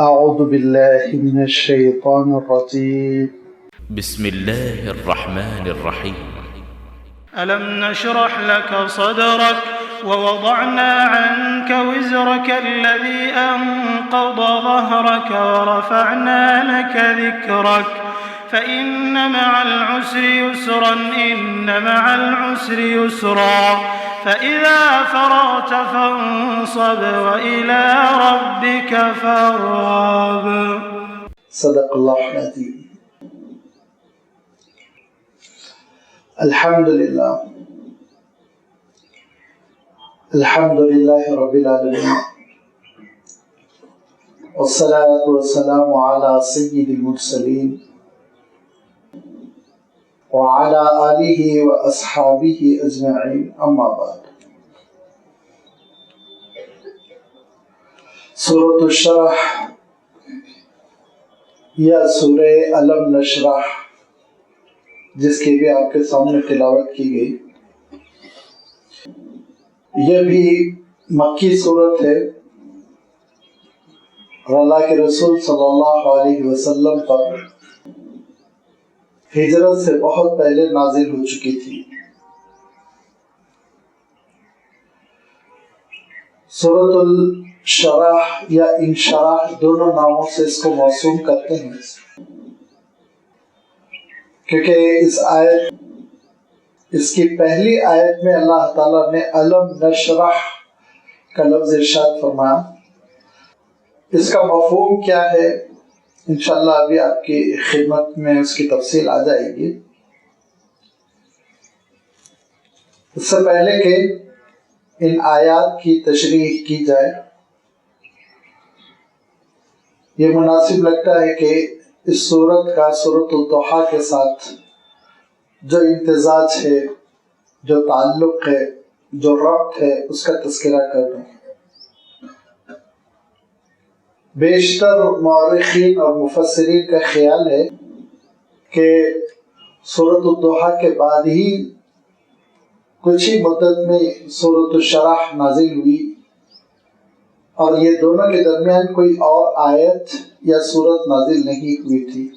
اعوذ باللہ من الشیطان الرجیم بسم اللہ الرحمن الرحیم ألم نشرح لك صدرك ووضعنا عنك وزرك الذي أنقض ظهرك ورفعنا لك ذكرك فإن مع العسر يسرا إن مع العسر يسرا فإذا فرغت فانصب وإلى ربك فارغب. صدق اللہ العظیم. الحمدللہ رب العالمین والصلاة والسلام على سید المرسلین وعلى آلہ واصحابہ اجمعین، اما بعد. سورۃ الشرح یا سورہ الم نشرح، جس کی بھی آپ کے سامنے تلاوت کی گئی، یہ بھی مکی صورت ہے اور اللہ کے رسول صلی اللہ علیہ وسلم پر ہجرت سے بہت پہلے نازل ہو چکی تھی. سورۃ الشرح یا انشراح دونوں ناموں سے اس کو موسوم کرتے ہیں، کیونکہ اس کی پہلی آیت میں اللہ تعالیٰ نے الم نشرح کا لفظ ارشاد فرمایا. اس کا مفہوم کیا ہے انشاءاللہ ابھی آپ کی خدمت میں اس کی تفصیل آ جائے گی. اس سے پہلے کہ ان آیات کی تشریح کی جائے، یہ مناسب لگتا ہے کہ اس سورت کا سورۃ الضحیٰ کے ساتھ جو امتزاج ہے، جو تعلق ہے، جو ربط ہے، اس کا تذکرہ کر دوں. بیشتر مورخین اور مفسرین کا خیال ہے کہ سورۃ الضحیٰ کے بعد ہی کچھ ہی مدت میں سورۃ الشرح نازل ہوئی، اور یہ دونوں کے درمیان کوئی اور آیت یا سورت نازل نہیں ہوئی تھی.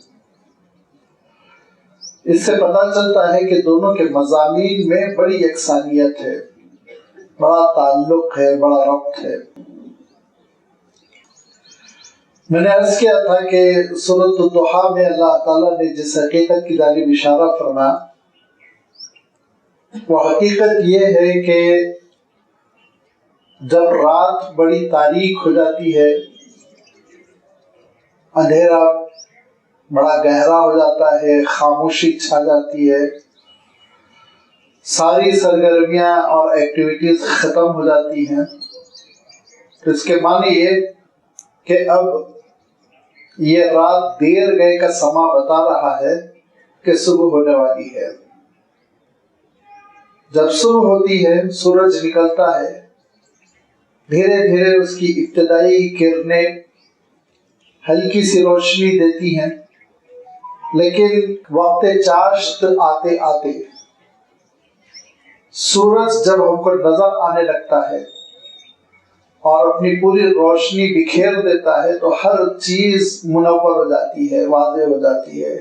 اس سے پتہ چلتا ہے کہ دونوں کے مضامین میں بڑی یکسانیت ہے، بڑا تعلق ہے، بڑا ربط ہے. میں نے عرض کیا تھا کہ سورۃ الضحیٰ میں اللہ تعالیٰ نے جس حقیقت کی جانب اشارہ فرمایا، وہ حقیقت یہ ہے کہ جب رات بڑی تاریک ہو جاتی ہے، اندھیرا بڑا گہرا ہو جاتا ہے، خاموشی چھا جاتی ہے، ساری سرگرمیاں اور ایکٹیویٹیز ختم ہو جاتی ہیں، تو اس کے معنی یہ کہ اب یہ رات دیر گئے کا سما بتا رہا ہے کہ صبح ہونے والی ہے. جب صبح ہوتی ہے، سورج نکلتا ہے، دھیرے دھیرے اس کی ابتدائی کرنیں ہلکی سی روشنی دیتی ہیں، لیکن وقت چاشت آتے آتے سورج جب ہم کو نظر آنے لگتا ہے اور اپنی پوری روشنی بکھیر دیتا ہے تو ہر چیز منور ہو جاتی ہے، واضح ہو جاتی ہے.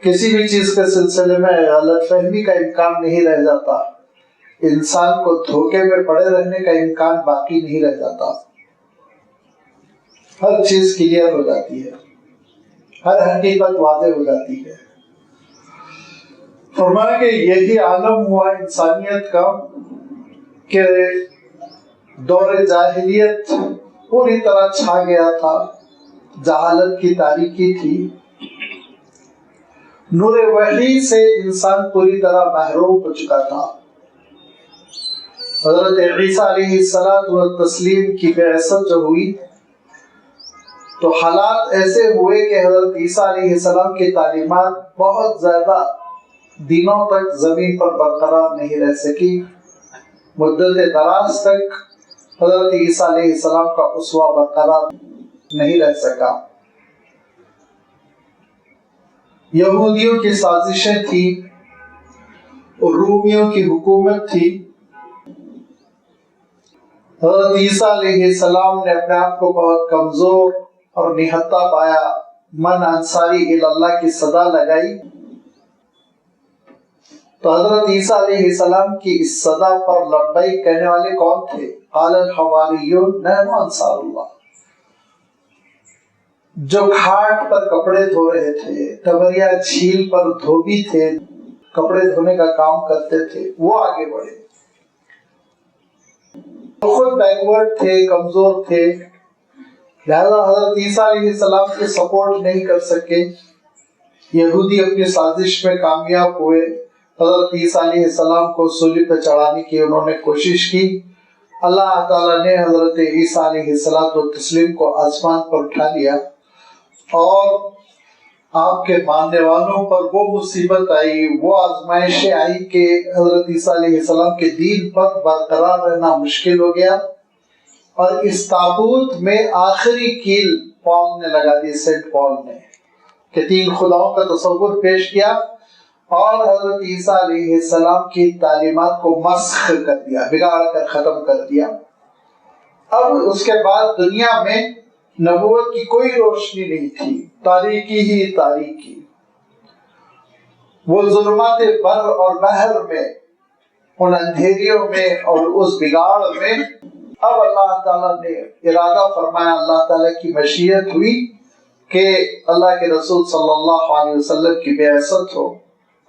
کسی بھی چیز کے سلسلے میں غلط فہمی کا امکان نہیں رہ جاتا، انسان کو دھوکے میں پڑے رہنے کا امکان باقی نہیں رہ جاتا. ہر چیز کلیئر ہو جاتی ہے، ہر حقیقت واضح ہو جاتی ہے. فرمایا کہ یہی عالم ہوا انسانیت کا کہ دور جاہلیت پوری طرح چھا گیا تھا، جہالت کی تاریکی تھی، نور وحی سے انسان پوری طرح محروم ہو چکا تھا. حضرت عیسیٰ علیہ السلام کی بعثت جو ہوئی تو حالات ایسے ہوئے کہ حضرت عیسیٰ علیہ السلام کی تعلیمات بہت زیادہ دنوں تک زمین پر برقرار نہیں رہ سکی. مدت دراز تک حضرت عیسیٰ علیہ السلام کا اسوہ برقرار نہیں رہ سکا. یہودیوں کی سازشیں تھیں، رومیوں کی حکومت تھی. حضرت عیسیٰ علیہ السلام نے اپنے آپ کو بہت کمزور اور نہتا پایا، من انصاری اللہ کی صدا لگائی، تو حضرت عیسیٰ علیہ السلام کی اس صدا پر لبیک کہنے والے کون تھے؟ قال الحواریون نحن انصار اللہ۔ جو گھاٹ پر کپڑے دھو رہے تھے، تبریا جھیل پر دھوبی تھے، کپڑے دھونے کا کام کرتے تھے، وہ آگے بڑھے، خود بیکورڈ تھے، کمزور تھے، لہذا حضرت عیسیٰ علیہ السلام کے سپورٹ نہیں کر سکے۔ یہودی اپنی سازش میں کامیاب ہوئے، حضرت عیسیٰ علیہ السلام کو صلیب پہ چڑھانے کی انہوں نے کوشش کی۔ اللہ تعالیٰ نے حضرت عیسیٰ علیہ السلام کو آسمان پر اٹھا لیا، اور آپ کے ماننے والوں پر وہ مصیبت آئی، وہ آزمائشیں آئی کہ حضرت عیسیٰ علیہ السلام کے دین پر برقرار رہنا مشکل ہو گیا، اور اس تابوت میں آخری کیل پال نے لگا دی، سینٹ پال نے، کہ 3 خداؤں کا تصور پیش کیا اور حضرت عیسیٰ علیہ السلام کی تعلیمات کو مسخ کر دیا، بگاڑ کر ختم کر دیا۔ اب اس کے بعد دنیا میں نبوت کی کوئی روشنی نہیں تھی، تاریکی ہی تاریکی۔ وہ ظلمات بر اور بحر میں، ان اندھیریوں میں اور اس بگاڑ میں، اب اللہ تعالیٰ نے ارادہ فرمایا، اللہ تعالیٰ کی مشیت ہوئی کہ اللہ کے رسول صلی اللہ علیہ وسلم کی بعثت ہو۔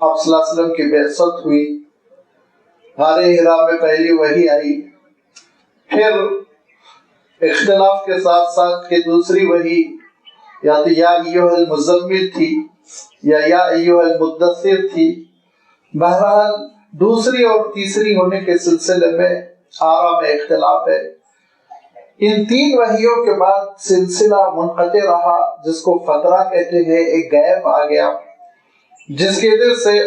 آپ صلی اللہ علیہ وسلم کی بعثت ہوئی، غار حرا میں پہلی وحی آئی، پھر اختلاف کے ساتھ ساتھ کہ دوسری وحی یا تو یا ایھا المزمل تھی یا ایھا المدثر تھی، بہرحال دوسری اور تیسری ہونے کے سلسلے میں آرا میں اختلاف ہے۔ ان 3 وحیوں کے بعد سلسلہ منقطع رہا، جس کو فترہ کہتے ہیں، ایک گیپ آ گیا، جس کی وجہ سے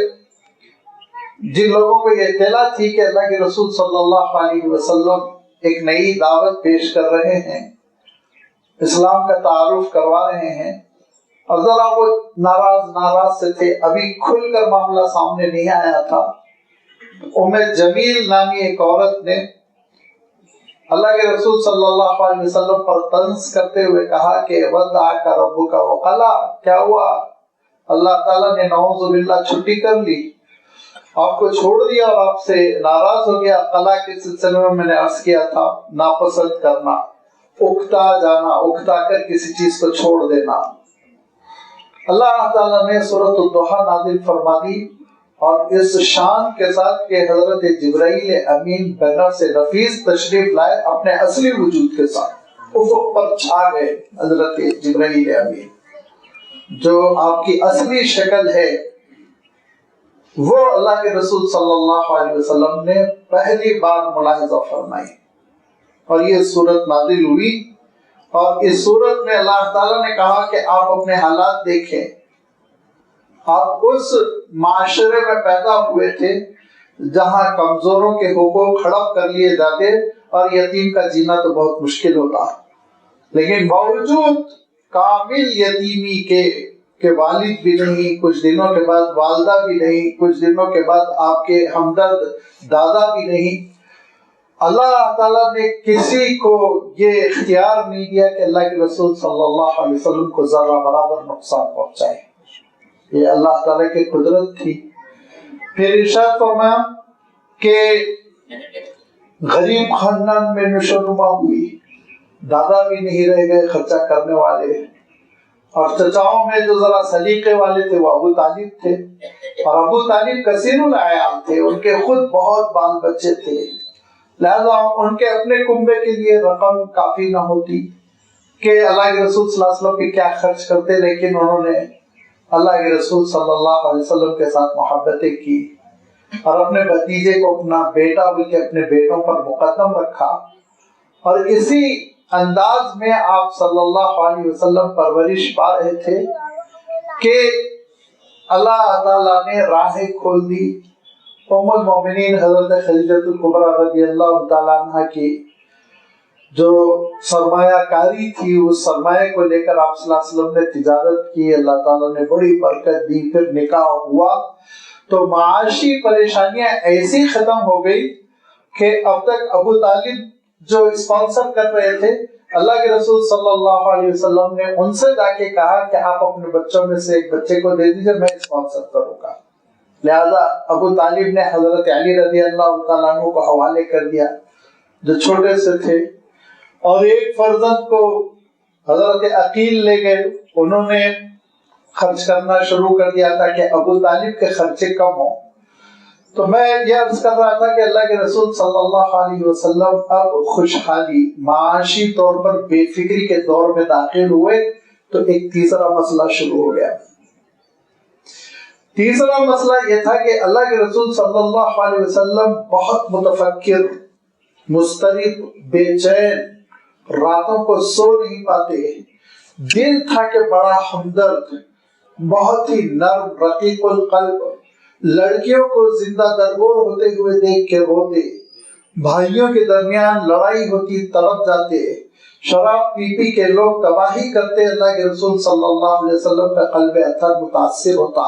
جن لوگوں کو یہ اطلاع تھی کہ اللہ کے رسول صلی اللہ علیہ وسلم ایک نئی دعوت پیش کر رہے ہیں، اسلام کا تعارف کروا رہے ہیں، اور ذرا وہ ناراض سے تھے، ابھی کھل کر معاملہ سامنے نہیں آیا تھا۔ ام جمیل نامی ایک عورت نے اللہ کے رسول صلی اللہ علیہ وسلم پر طنز کرتے ہوئے کہا کہ ودعک ربک وقلا، کیا ہوا؟ اللہ تعالیٰ نے نعوذ باللہ چھٹی کر لی، آپ کو چھوڑ دیا اور آپ سے ناراض ہو گیا۔ قلا کے سلسلے میں نے عرض کیا تھا، ناپسند کرنا، اکتا جانا، اکتا کر کسی چیز کو چھوڑ دینا۔ اللہ تعالیٰ نے سورۃ الضحیٰ نازل فرما دی، اور اس شان کے ساتھ کہ حضرت جبرائیل امین بنا سے نفیس تشریف لائے اپنے اصلی وجود کے ساتھ، افق پر چھا گئے حضرت جبرائیل امین، جو آپ کی اصلی شکل ہے، وہ اللہ کے رسول صلی اللہ علیہ وسلم نے پہلی بار ملاحظہ فرمائی، اور یہ صورت نازل ہوئی۔ اور اس صورت میں اللہ تعالیٰ نے کہا کہ آپ اپنے حالات دیکھیں، آپ اس معاشرے میں پیدا ہوئے تھے جہاں کمزوروں کے حقوق ہڑپ کر لیے جاتے اور یتیم کا جینا تو بہت مشکل ہوتا، لیکن باوجود کامل یتیمی کے والد بھی نہیں، کچھ دنوں کے بعد والدہ بھی نہیں، کچھ دنوں کے بعد آپ کے ہمدرد دادا بھی نہیں، اللہ تعالیٰ نے کسی کو یہ اختیار نہیں دیا کہ اللہ کے رسول صلی اللہ علیہ وسلم کو ذرہ برابر نقصان پہنچائے۔ یہ اللہ تعالیٰ کی قدرت تھی۔ پھر ارشاد فرمایا کہ غریب خاندان میں نشوونما ہوئی، دادا بھی نہیں رہ گئے خرچہ کرنے والے، اور چچاؤں میں جو ذرا سلیقے والے تھے وہ ابو طالب تھے، اور ابو طالب کثیر العیال تھے، ان کے خود بہت بال بچے تھے، لہذا ان کے اپنے کنبے کے لیے رقم کافی نہ ہوتی کہ اللہ کے رسول صلی اللہ علیہ وسلم پہ کیا خرچ کرتے، لیکن انہوں نے اللہ کے رسول صلی اللہ علیہ وسلم کے ساتھ محبتیں کی، اور اپنے بھتیجے کو اپنا بیٹا بلکہ اپنے بیٹوں پر مقدم رکھا، اور اسی انداز میں آپ صلی اللہ علیہ وسلم پرورش پا رہے تھے کہ اللہ تعالیٰ نے راہیں کھول دی۔ ام المومنین حضرت خدیجہ الکبریٰ رضی اللہ تعالیٰ عنہ کی جو سرمایہ کاری تھی، اس سرمایہ کو لے کر آپ صلی اللہ علیہ وسلم نے تجارت کی، اللہ تعالیٰ نے بڑی برکت دی، پھر نکاح ہوا تو معاشی پریشانیاں ایسی ختم ہو گئی کہ اب تک ابو طالب جو اسپانسر کر رہے تھے، اللہ کے رسول صلی اللہ علیہ وسلم نے ان سے جا کے کہا کہ آپ اپنے بچوں میں سے ایک بچے کو دے دیجیے، میں اسپانسر کروں گا۔ لہذا ابو طالب نے حضرت علی رضی اللہ تعالیٰ عنہ کو حوالے کر دیا جو چھوٹے سے تھے، اور ایک فرزند کو حضرت عقیل لے گئے، انہوں نے خرچ کرنا شروع کر دیا تھا کہ ابو طالب کے خرچے کم ہوں۔ تو میں یہ عرض کر رہا تھا کہ اللہ کے رسول صلی اللہ علیہ وسلم اب خوشحالی، معاشی طور پر بے فکری کے دور میں داخل ہوئے تو ایک تیسرا مسئلہ شروع ہو گیا۔ تیسرا مسئلہ یہ تھا کہ اللہ کے رسول صلی اللہ علیہ وسلم بہت متفکر، مضطرب، بے چین، راتوں کو سو نہیں پاتے، دل تھا کہ بڑا ہمدرد، بہت ہی نرم، رقیق القلب، لڑکیوں کو زندہ درگور ہوتے ہوئے دیکھ کے روتے، بھائیوں کے درمیان لڑائی ہوتی تڑپ جاتے، شراب پی پی کے لوگ تباہی کرتے، اللہ کے رسول صلی اللہ علیہ وسلم کا قلب اطہر متاثر ہوتا۔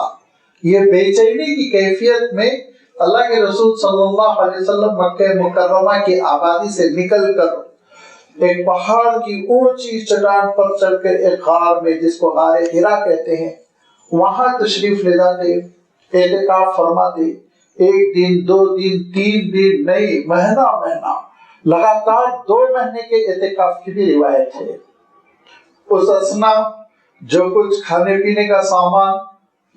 یہ بے چینی کی کیفیت میں اللہ کے رسول صلی اللہ علیہ وسلم مکہ مکرمہ کی آبادی سے نکل کر ایک پہاڑ کی اونچی چٹان پر چڑھ کر ایک غار میں، جس کو غار حرا کہتے ہیں، وہاں تشریف لے جاتے، اعتکاف فرماتے، ایک دن، 2 دن، 3 دن نہیں، مہینہ لگاتار 2 مہینے کے اعتکاف کی بھی روایت ہے۔ اس اسنا جو کچھ کھانے پینے کا سامان،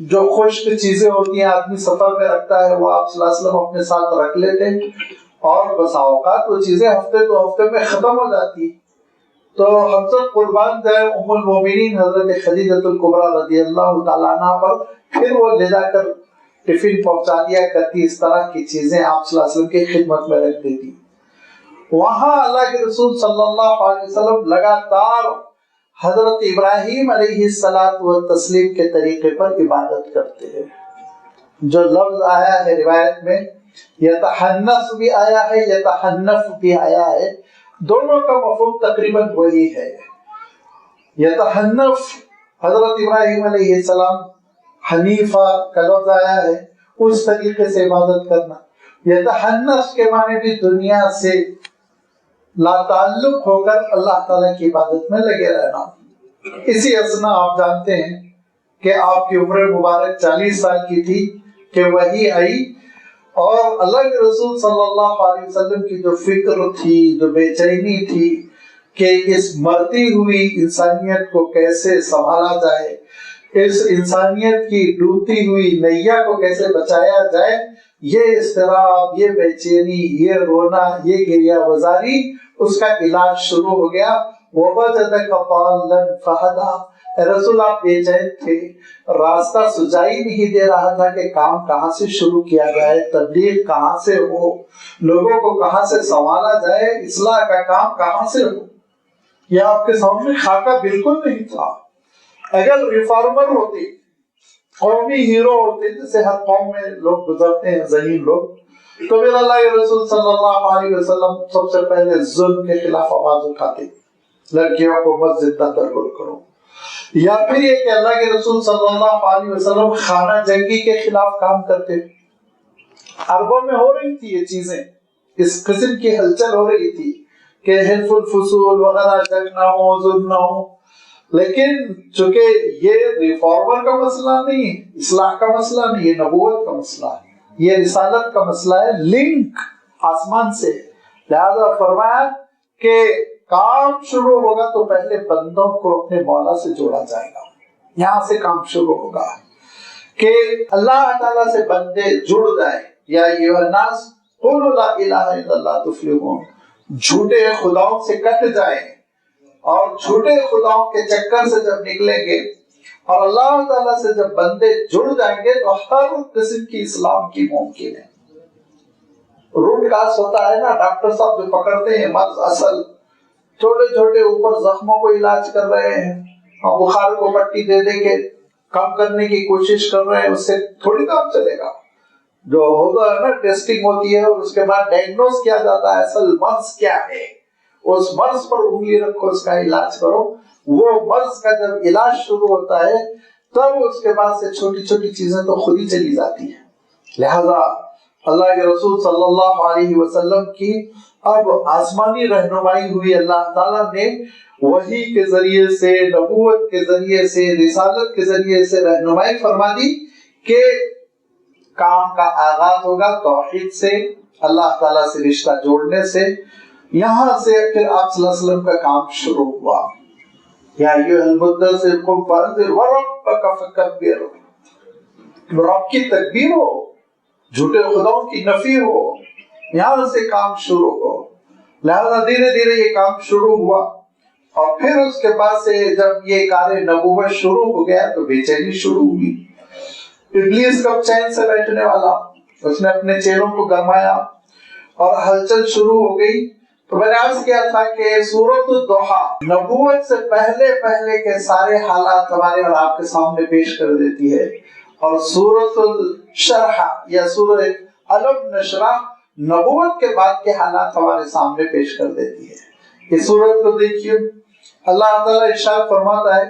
جو خشک چیزیں ہوتی ہیں آدمی سفر میں رکھتا ہے، وہ آپ صلی اللہ علیہ وسلم اپنے ساتھ رکھ لیتے، اور بسا اوقات وہ چیزیں ہفتے 2 ہفتے میں ختم ہو جاتی۔ تو حضرت قربان جائے ام المومنین حضرت خدیجہ الکبریٰ رضی اللہ تعالیٰ عنہ پر پھر وہ لے جا کر ٹفن پہنچا دیا کرتی، اس طرح کی چیزیں آپ صلی اللہ علیہ وسلم کی خدمت میں رکھ دیتی۔ وہاں اللہ کے رسول صلی اللہ علیہ وسلم لگاتار حضرت ابراہیم علیہ الصلوۃ والتسلیم کے طریقے پر عبادت کرتے ہیں۔ جو لفظ آیا ہے روایت میں، یتحنف بھی آیا ہے، یتحنف بھی آیا ہے، دونوں کا مفہوم تقریباً وہی ہے۔ یتحنف حضرت ابراہیم علیہ السلام، حنیفہ کا لفظ آیا ہے، اس طریقے سے عبادت کرنا۔ یتحنف کے معنی بھی دنیا سے لا تعلق ہو کر اللہ تعالیٰ کی عبادت میں لگے رہنا۔ اسی اسنا آپ جانتے ہیں کہ آپ کی عمر مبارک 40 سال کی تھی کہ وحی آئی، اور اللہ کے رسول صلی اللہ علیہ وسلم کی جو فکر تھی، جو بے چینی تھی کہ اس مرتی ہوئی انسانیت کو کیسے سنبھالا جائے، اس انسانیت کی ڈوبتی ہوئی نیا کو کیسے بچایا جائے، یہ اضطراب، یہ بے چینی، یہ رونا، یہ گریہ وزاری، اس کا علاج شروع ہو گیا۔ وَوَجَدَكَ ضَالًّا فَهَدَىٰ، اے رسول آپ بے چین تھے، راستہ سجائی نہیں دے رہا تھا کہ کام کہاں سے شروع کیا جائے، تبلیغ کہاں سے ہو، لوگوں کو کہاں سے سنبھالا جائے، اصلاح کا کام کہاں سے ہو۔ یہ آپ کے سامنے خاکہ بالکل نہیں تھا۔ اگر ریفارمر ہوتے، قومی ہیرو ہوتے، جسے ہر قوم میں لوگ گزرتے ہیں، ذہین لوگ، تو پھر اللہ کے رسول صلی اللہ علیہ وسلم سب سے پہلے ظلم کے خلاف آواز اٹھاتے، لڑکیوں کو مت زندہ درگور کرو، یا پھر یہ کہ اللہ کے رسول صلی اللہ علیہ وسلم خانہ جنگی کے خلاف کام کرتے۔ عربوں میں ہو رہی تھی یہ چیزیں، اس قسم کی ہلچل ہو رہی تھی کہ حلف الفصول وغیرہ، جنگ نہ ہو، ظلم نہ ہو، لیکن چونکہ یہ ریفارمر کا مسئلہ نہیں، اصلاح کا مسئلہ نہیں، یہ نبوت کا مسئلہ ہے، یہ رسالت کا مسئلہ ہے، لنک آسمان سے، لہذا فرمایا کہ کام شروع ہوگا تو پہلے بندوں کو اپنے مولا سے جوڑا جائے گا، یہاں سے کام شروع ہوگا کہ اللہ تعالیٰ سے بندے جڑ جائیں۔ یا ایھا الناس قولوا لا الہ الا اللہ تفلحون، جھوٹے خداؤں سے کٹ جائیں، اور جھوٹے خداؤں کے چکر سے جب نکلیں گے اور اللہ تعالیٰ سے جب بندے جڑ جائیں گے تو ہر قسم کی اسلام کی ممکن ہے۔ روٹ کاز ہوتا ہے نا، ڈاکٹر صاحب جو پکڑتے ہیں مرض اصل، چھوٹے چھوٹے اوپر زخموں کو علاج کر رہے ہیں، اور بخار کو پٹی دے دے کے کم کرنے کی کوشش کر رہے ہیں، اس سے تھوڑی کام چلے گا۔ جو ہوتا ہے نا، ٹیسٹنگ ہوتی ہے اور اس کے بعد ڈائگنوز کیا جاتا ہے اصل مرض کیا ہے، اس مرض پر انگلی رکھو، اس کا علاج کرو۔ وہ مرض کا جب علاج شروع ہوتا ہے تب اس کے بعد سے چھوٹی چھوٹی چیزیں تو خود ہی چلی جاتی ہیں۔ لہذا اللہ کے رسول صلی اللہ علیہ وسلم کی اب آسمانی رہنمائی ہوئی، اللہ تعالیٰ نے وحی کے ذریعے سے، نبوت کے ذریعے سے، رسالت کے ذریعے سے رہنمائی فرما دی کہ کام کا آغاز ہوگا توحید سے، اللہ تعالیٰ سے رشتہ جوڑنے سے۔ یہاں سے پھر آپ صلی اللہ علیہ وسلم کا کام شروع ہوا۔ یا ایھا المدثر قم فانذر وربک فکبر، رب کی تکبیر ہو، جھوٹے خداؤں کی نفی ہو، یہاں سے کام شروع ہو۔ لہذا دھیرے دھیرے یہ کام شروع ہوا، اور پھر اس کے بعد سے جب یہ کار نبوت شروع ہو گیا تو بے چینی شروع ہوئی۔ ابلیس کب چین سے بیٹھنے والا، اس نے اپنے چیلوں کو گرمایا اور ہلچل شروع ہو گئی۔ تو میں نے عرض کیا تھا کہ سورۃ الضحیٰ نبوت سے پہلے کے سارے حالات ہمارے اور آپ کے سامنے پیش کر دیتی ہے، اور سورۃ الشرح یا سورۃ الم نشرح نبوت کے بعد کے حالات ہمارے سامنے پیش کر دیتی ہے۔ اس سورت کو دیکھیے، اللہ تعالیٰ ارشاد فرماتا ہے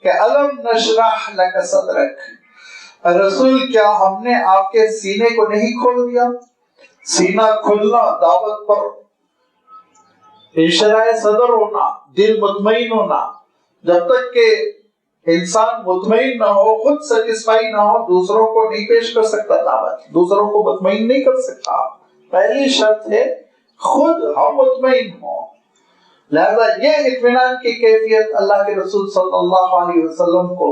کہ الم نشرح لک صدرک، رسول کیا ہم نے آپ کے سینے کو نہیں کھول دیا؟ سینہ کھلنا دعوت پر، انشراح صدر ہونا، دل مطمئن ہونا۔ جب تک کہ انسان مطمئن نہ ہو، خود سیٹسفائی نہ ہو، دوسروں کو نہیں پیش کر سکتا دعوت، دوسروں کو مطمئن نہیں کر سکتا۔ پہلی شرط ہے خود ہم مطمئن ہوں۔ لہذا یہ اطمینان کی کیفیت اللہ کے رسول صلی اللہ علیہ وسلم کو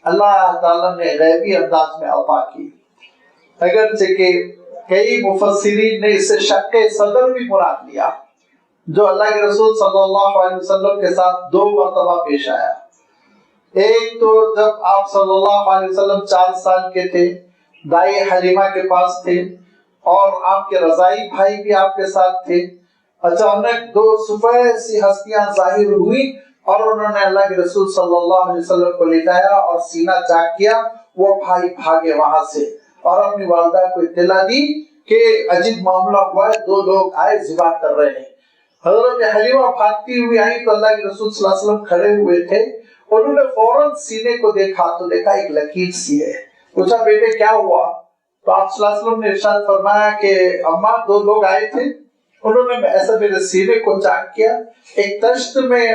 اللہ تعالیٰ نے غیبی انداز میں عطا کی، اگرچہ کہ کئی مفسرین نے اسے شق صدر بھی مراد لیا، جو اللہ کے رسول صلی اللہ علیہ وسلم کے ساتھ 2 مرتبہ پیش آیا۔ ایک تو جب آپ صلی اللہ علیہ وسلم 4 سال کے تھے، دائی حلیمہ کے پاس تھے، اور آپ کے رضائی بھائی بھی آپ کے ساتھ تھے۔ اچانک 2 سفید سی ہستیاں ظاہر ہوئی اور انہوں نے اللہ کے رسول صلی اللہ علیہ وسلم کو لٹایا اور سینہ چاک کیا۔ وہ بھائی بھاگے وہاں سے اور اپنی والدہ کو اطلاع دی کہ عجیب معاملہ ہوا ہے، 2 لوگ آئے ذبح کر رہے ہیں۔ حضرت حلیمہ بھاگتی ہوئی آئی تو اللہ کے رسول صلی اللہ علیہ وسلم کھڑے ہوئے تھے، انہوں نے فوراً سینے کو دیکھا تو دیکھا ایک لکیر سی ہے۔ پوچھا بیٹے کیا ہوا؟ تو آپ صلی اللہ علیہ وسلم نے ارشاد فرمایا کہ اماں 2 لوگ آئے تھے، انہوں نے ایسا میرے سینے کو چاک کیا، ایک تشت میں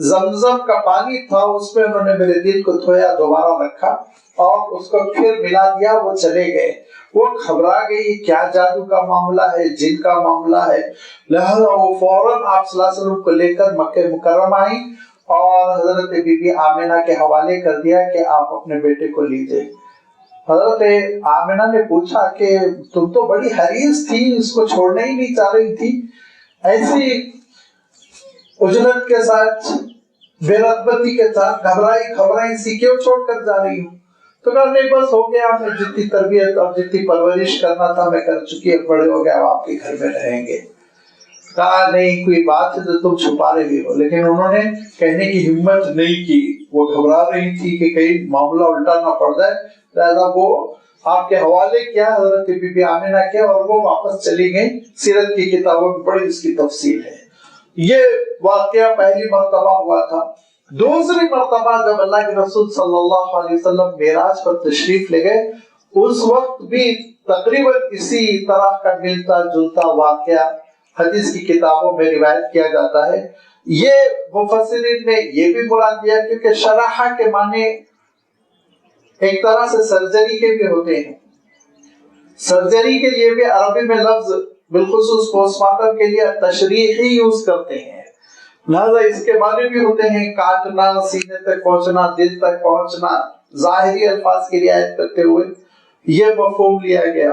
زمزم کا پانی تھا، اس میں انہوں نے میرے دل کو دھویا، دوبارہ رکھا اور اس کو پھر ملا دیا، وہ چلے گئے۔ وہ گھبرا گئی، کیا جادو کا معاملہ ہے، جن کا معاملہ ہے۔ لہذا وہ فوراً آپ صلی اللہ علیہ وسلم کو لے کر مکہ مکرمہ آئی اور حضرت بی بی آمنہ کے حوالے کر دیا کہ آپ اپنے بیٹے کو لیجئے۔ حضرت آمنہ نے پوچھا کہ تم تو بڑی حریص تھی، اس کو چھوڑنے ہی نہیں چاہ رہی تھی، ایسی اجلت کے ساتھ، بے رغبتی کے ساتھ، گھبرائی سی کیوں چھوڑ کر جا رہی ہوں؟ تو کہا نہیں بس ہو گیا، میں جتنی تربیت اور جتنی پرورش کرنا تھا میں کر چکی، اب بڑے ہو گیا، اب آپ کے گھر میں رہیں گے۔ کہا نہیں کوئی بات ہے جو تم چھپا رہی ہو، لیکن انہوں نے کہنے کی ہمت نہیں کی، وہ گھبرا رہی تھی کہ کہیں معاملہ الٹا نہ پڑ جائے، لہذا وہ آپ کے حوالے کیا حضرت بی بی آمنہ کے، اور وہ واپس چلی گئی۔ سیرت کی کتابوں میں بڑی اس کی تفصیل ہے۔ یہ واقعہ پہلی مرتبہ ہوا تھا۔ دوسری مرتبہ جب اللہ کے رسول صلی اللہ علیہ وسلم معراج پر تشریف لے گئے، اس وقت بھی تقریباً اسی طرح کا ملتا جلتا واقعہ حدیث کی کتابوں میں روایت کیا جاتا ہے۔ یہ مفسرین نے یہ بھی مراد دیا کیونکہ شرح کے معنی ایک طرح سے سرجری کے بھی ہوتے ہیں۔ سرجری کے لیے بھی عربی میں لفظ بالخصوص پوسٹ مارٹم کے لیے تشریح ہی یوز کرتے ہیں، لہذا اس کے معنی بھی ہوتے ہیں کاٹنا، سینے تک پہنچنا، دل تک پہنچنا۔ ظاہری الفاظ کی رعایت کرتے ہوئے یہ مفہوم لیا گیا،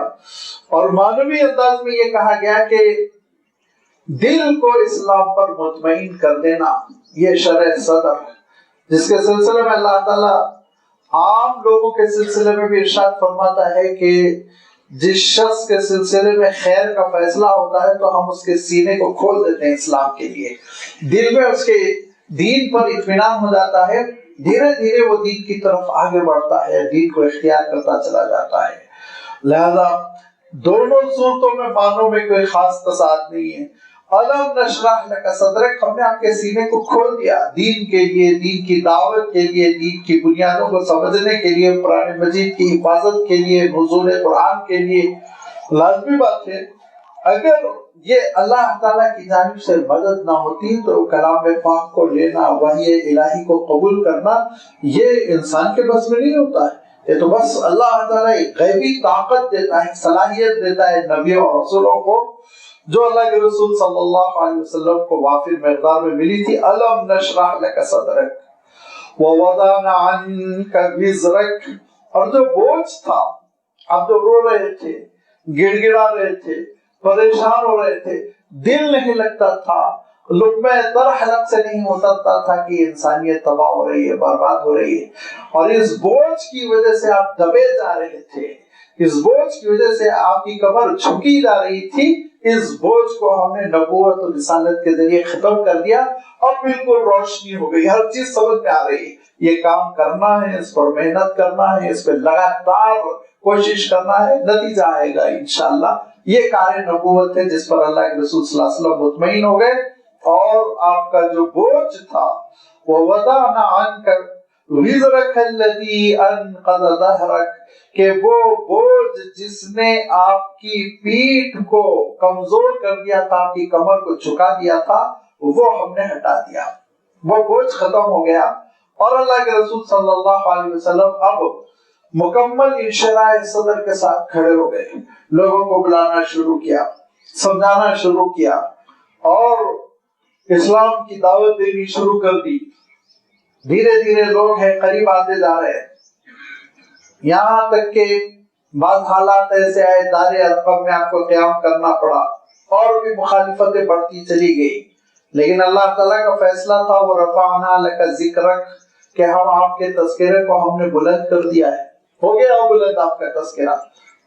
اور معنوی انداز میں یہ کہا گیا کہ دل کو اسلام پر مطمئن کر دینا، یہ شرح صدر، جس کے سلسلے میں اللہ تعالیٰ عام لوگوں کے سلسلے میں بھی ارشاد فرماتا ہے کہ جس شخص کے سلسلے میں خیر کا فیصلہ ہوتا ہے تو ہم اس کے سینے کو کھول دیتے ہیں اسلام کے لیے، دل میں اس کے دین پر اطمینان ہو جاتا ہے، دھیرے دھیرے وہ دین کی طرف آگے بڑھتا ہے، دین کو اختیار کرتا چلا جاتا ہے۔ لہذا دونوں صورتوں میں معنوں میں کوئی خاص تضاد نہیں ہے۔ الم نشرح لک صدرک، ہم نے آپ کے سینے کو کھول دیا دین کے لیے، دین کی دعوت کے لیے، دین کی بنیادوں کو سمجھنے کے لیے، قرآن مجید کی حفاظت کے لیے، نزول قرآن کے لیے۔ لازمی بات ہے اگر یہ اللہ تعالیٰ کی جانب سے مدد نہ ہوتی تو کلام پاک کو لینا، وحی الہی کو قبول کرنا، یہ انسان کے بس میں نہیں ہوتا ہے۔ یہ تو بس اللہ تعالیٰ ایک غیبی طاقت دیتا ہے، صلاحیت دیتا ہے نبیوں اور رسولوں کو، جو اللہ کے رسول صلی اللہ علیہ وسلم کو وافر مقدار میں ملی تھی۔ الم نشرح لک صدرک ووضعنا عنک وزرک، اور جو بوجھ تھا، آپ جو رو رہے تھے، گڑ گڑا رہے تھے، پریشان ہو رہے تھے، دل نہیں لگتا تھا، لقمہ تر حلق سے نہیں اترتا تھا کہ انسانیت تباہ ہو رہی ہے، برباد ہو رہی ہے، اور اس بوجھ کی وجہ سے آپ دبے جا رہے تھے، اس بوجھ کی وجہ سے آپ کی کمر جھکی جا رہی تھی، اس بوجھ کو ہم نے نبوت اور رسالت کے ذریعے ختم کر دیا، اب بالکل روشنی ہو گئی، ہر چیز سمجھ میں آ رہی ہے، یہ کام کرنا ہے، اس پر محنت کرنا ہے، اس پہ لگاتار کوشش کرنا ہے، نتیجہ آئے گا انشاءاللہ۔ یہ کار نبوت ہے جس پر اللہ کے رسول صلی اللہ علیہ وسلم مطمئن ہو گئے، اور آپ کا جو بوجھ تھا وَوَضَعْنَا عَنْكَ وِزْرَكَ الَّذِي أَنْقَضَ ظَهْرَكَ، کہ وہ بوجھ جس نے آپ کی پیٹھ کو کمزور کر دیا تھا، آپ کی کمر کو جھکا دیا تھا، وہ ہم نے ہٹا دیا، وہ بوجھ ختم ہو گیا، اور اللہ کے رسول صلی اللہ علیہ وسلم اب مکمل انشراح صدر کے ساتھ کھڑے ہو گئے، لوگوں کو بلانا شروع کیا، سمجھانا شروع کیا، اور اسلام کی دعوت دینی شروع کر دی۔ دھیرے دھیرے لوگ ہیں قریب آتے جا رہے ہیں، یہاں تک کہ بعض حالات ایسے آئے دار ارقم میں آپ کو قیام کرنا پڑا، اور بھی مخالفتیں بڑھتی چلی گئی، لیکن اللہ تعالیٰ کا فیصلہ تھا وَرَفَعْنَا لَكَ ذِكْرَكَ، کہ ہم آپ کے تذکرے کو ہم نے بلند کر دیا ہے، ہو گیا بلند آپ کا تذکرہ۔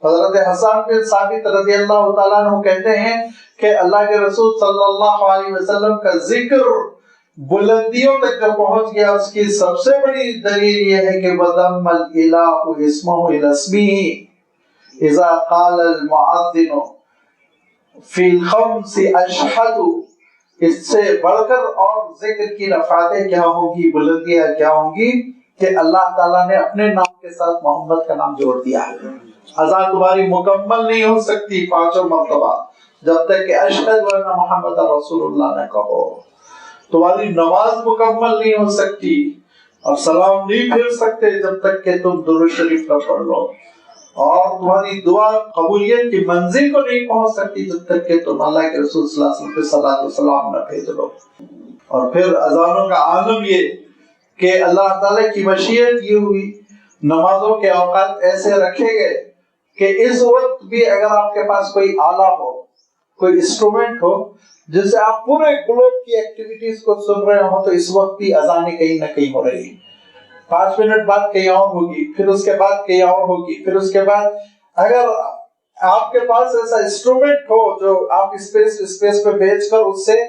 حضرت حسان بن ثابت رضی اللہ تعالیٰ عنہ کہتے ہیں کہ اللہ کے رسول صلی اللہ علیہ وسلم کا ذکر بلندیوں تک جو پہنچ گیا، اس کی سب سے بڑی دلیل یہ ہے کہ وَضَمَّ الْإِلَٰهُ اسْمَهُ إِلَى اسْمِهِ إِذَا قَالَ الْمُعَذِّنُ فِي الْخَمْسِ أَشْهَدُ، اس سے بڑھ کر اور ذکر کی رفعتیں کیا ہوں گی، بلندیاں کیا ہوں گی، کہ اللہ تعالیٰ نے اپنے نام کے ساتھ محمد کا نام جوڑ دیا ہے۔ اذان تمہاری مکمل نہیں ہو سکتی 5 مرتبہ جب تک کہ اشہد ان محمد رسول اللہ نہ کہو، تمہاری نماز مکمل نہیں ہو سکتی، اور سلام نہیں پھیر سکتے جب تک کہ تم درود شریف نہ پڑھ لو، اور تمہاری دعا قبولیت کی منزل کو نہیں پہنچ سکتی جب تک کہ تم اللہ کے رسول صلی اللہ علیہ وسلم پہ صلاۃ و سلام نہ بھیج لو۔ اور پھر اذانوں کا عالم یہ کہ اللہ تعالیٰ کی مشیت یہ ہوئی، نمازوں کے اوقات ایسے رکھے گئے کہ اس وقت بھی اگر آپ کے پاس کوئی آلہ ہو، کوئی انسٹرومنٹ ہو جس سے آپ پورے گلوب کی ایکٹیویٹیز کو سن رہے ہوں، تو اس وقت بھی اذانیں کہیں نہ کہیں ہو رہی ہیں، 5 منٹ بعد کہیں اور ہوگی، پھر اس کے بعد کہیں اور ہوگی، پھر اس کے بعد اگر آپ کے پاس ایسا انسٹرومنٹ ہو جو آپ اسپیس پہ بھیج کر اس سے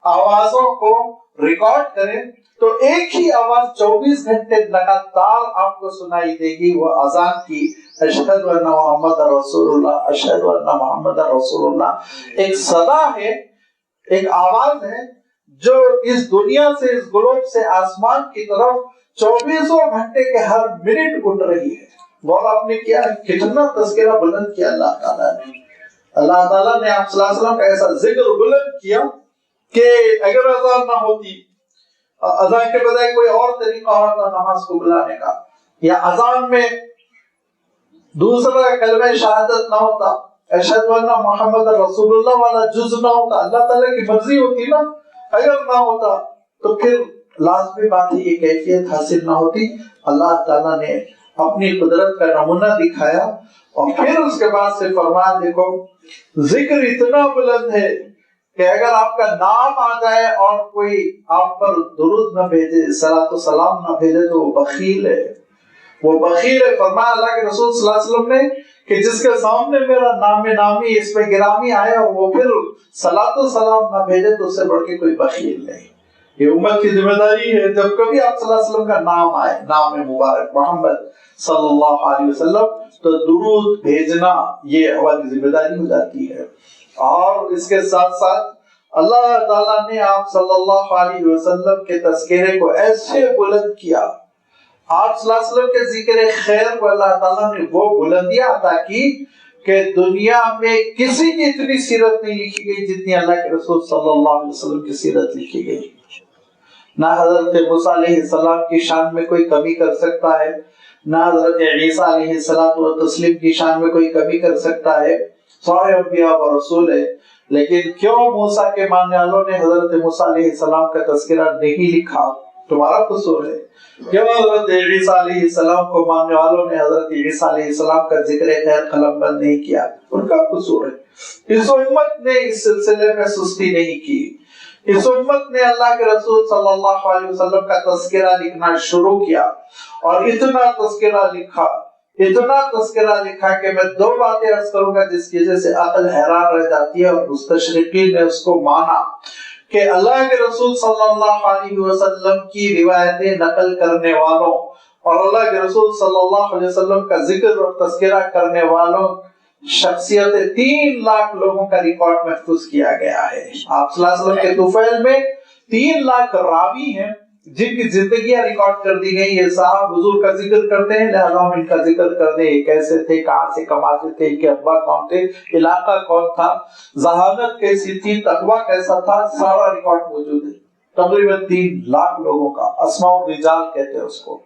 آوازوں کو ریکارڈ کریں، تو ایک ہی آواز 24 گھنٹے لگاتار آپ کو سنائی دے گی، وہ اذان کی، اشہد ان محمد رسول اللہ، اشہد ان محمد رسول اللہ، ایک صدا ہے، ایک آواز ہے جو اس دنیا سے، اس گلوب سے آسمان کی طرف 24 گھنٹے کے ہر منٹ اٹھ رہی ہے۔ غور آپ نے کیا کتنا تذکرہ بلند کیا اللہ تعالیٰ نے، اللہ تعالیٰ نے آپ صلی اللہ علیہ وسلم کا ایسا ذکر بلند کیا کہ اگر اذان نہ ہوتی، اذان کے بجائے کوئی اور طریقہ ہوتا نماز کو بلانے کا، یا اذان میں دوسرا کلمہ شہادت نہ ہوتا، اشہد ان محمد رسول اللہ والا جز نہ ہوتا، اللہ تعالیٰ کی مرضی ہوتی نا، اگر نہ ہوتا تو پھر لازمی بات ہے یہ کیفیت حاصل نہ ہوتی۔ اللہ تعالیٰ نے اپنی قدرت کا نمونہ دکھایا، اور پھر اس کے بعد سے فرمایا دیکھو ذکر اتنا بلند ہے کہ اگر آپ کا نام آ جائے اور کوئی آپ پر درود نہ بھیجے، صلاۃ و سلام نہ بھیجے، تو وہ بخیل ہے، وہ بخیل ہے۔ فرمایا اللہ کے رسول صلی اللہ علیہ وسلم نے کہ جس کے سامنے میرا نام نامی، اس میں گرامی آئے، اور وہ پھر صلاۃ و سلام نہ بھیجے، تو اس سے بڑھ کے کوئی بخیل نہیں۔ یہ امت کی ذمہ داری ہے، جب کبھی آپ صلی اللہ علیہ وسلم کا نام آئے، نام مبارک محمد صلی اللہ علیہ وسلم، تو درود بھیجنا یہ ہماری ذمہ داری ہو جاتی ہے۔ اور اس کے ساتھ ساتھ اللہ تعالیٰ نے آپ صلی اللہ علیہ وسلم کے تذکرے کو ایسے بلند کیا، آپ صلی اللہ علیہ وسلم کے ذکر خیر کو اللہ تعالیٰ نے وہ بلندیاں عطا کی کہ دنیا میں کسی کی اتنی سیرت نہیں لکھی گئی جتنی اللہ کے رسول صلی اللہ علیہ وسلم کی سیرت لکھی گئی. نہ حضرت موسیٰ علیہ السلام کی شان میں کوئی کمی کر سکتا ہے، نہ حضرت عیسیٰ علیہ السلام کی شان میں کوئی کمی کر سکتا ہے. سارے انبیاء و رسول ہے، لیکن کیوں موسیٰ کے ماننے والوں نے حضرت موسیٰ علیہ السلام کا تذکرہ نہیں لکھا؟ تمہارا قصور ہے. کیوں حضرت عیسیٰ علیہ السلام کو ماننے والوں نے حضرت عیسیٰ علیہ السلام کا ذکر خیر قلم بند نہیں کیا؟ ان کا قصور ہے. اس امت نے اس سلسلے میں سستی نہیں کی. اس امت نے اللہ کے رسول صلی اللہ علیہ وسلم کا تذکرہ لکھنا شروع کیا، اور اتنا تذکرہ لکھا کہ میں دو باتیں عرض کروں گا جس کی وجہ سے عقل حیران رہ جاتی ہے، اور مستشرقین نے اس کو مانا کہ اللہ کے رسول صلی اللہ علیہ وسلم کی روایتیں نقل کرنے والوں اور اللہ کے رسول صلی اللہ علیہ وسلم کا ذکر اور تذکرہ کرنے والوں شخصیت 3 لاکھ لوگوں کا ریکارڈ محفوظ کیا گیا ہے. آپ صلی اللہ علیہ وسلم کے طفیل میں 3 لاکھ راوی ہیں جن کی زندگیاں ریکارڈ کر دی گئی. یہ صاحب حضور کا ذکر کرتے ہیں، لہذا ہم ان کا ذکر کر دیں. یہ کیسے تھے، کہاں سے کماتے تھے، ان کے ابا کون تھے، علاقہ کون تھا، ذہانت کیسی تھی، تقویٰ کیسا تھا، سارا ریکارڈ موجود ہے. تقریباً 3 لاکھ لوگوں کا. اسماء الرجال کہتے ہیں اس کو.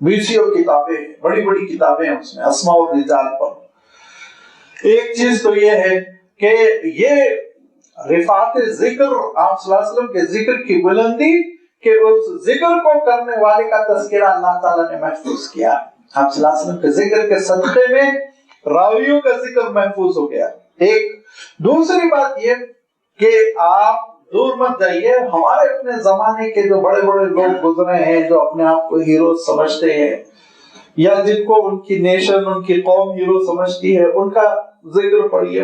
20 کتابیں، بڑی بڑی کتابیں ہیں اس میں اسماء الرجال پر. ایک چیز تو یہ ہے کہ یہ رفعت ذکر، آپ صلی اللہ علیہ وسلم کے ذکر کی بلندی، کہ اس ذکر کو کرنے والے کا تذکرہ اللہ تعالیٰ نے محفوظ کیا. آپ صلی اللہ علیہ وسلم کے ذکر کے صدقے میں راویوں کا ذکر محفوظ ہو گیا. ایک دوسری بات یہ کہ آپ دور مت جائیے، ہمارے اپنے زمانے کے جو بڑے بڑے لوگ گزرے ہیں، جو اپنے آپ کو ہیرو سمجھتے ہیں، یا جن کو ان کی نیشن، ان کی قوم ہیرو سمجھتی ہے، ان کا ذکر پڑھیے.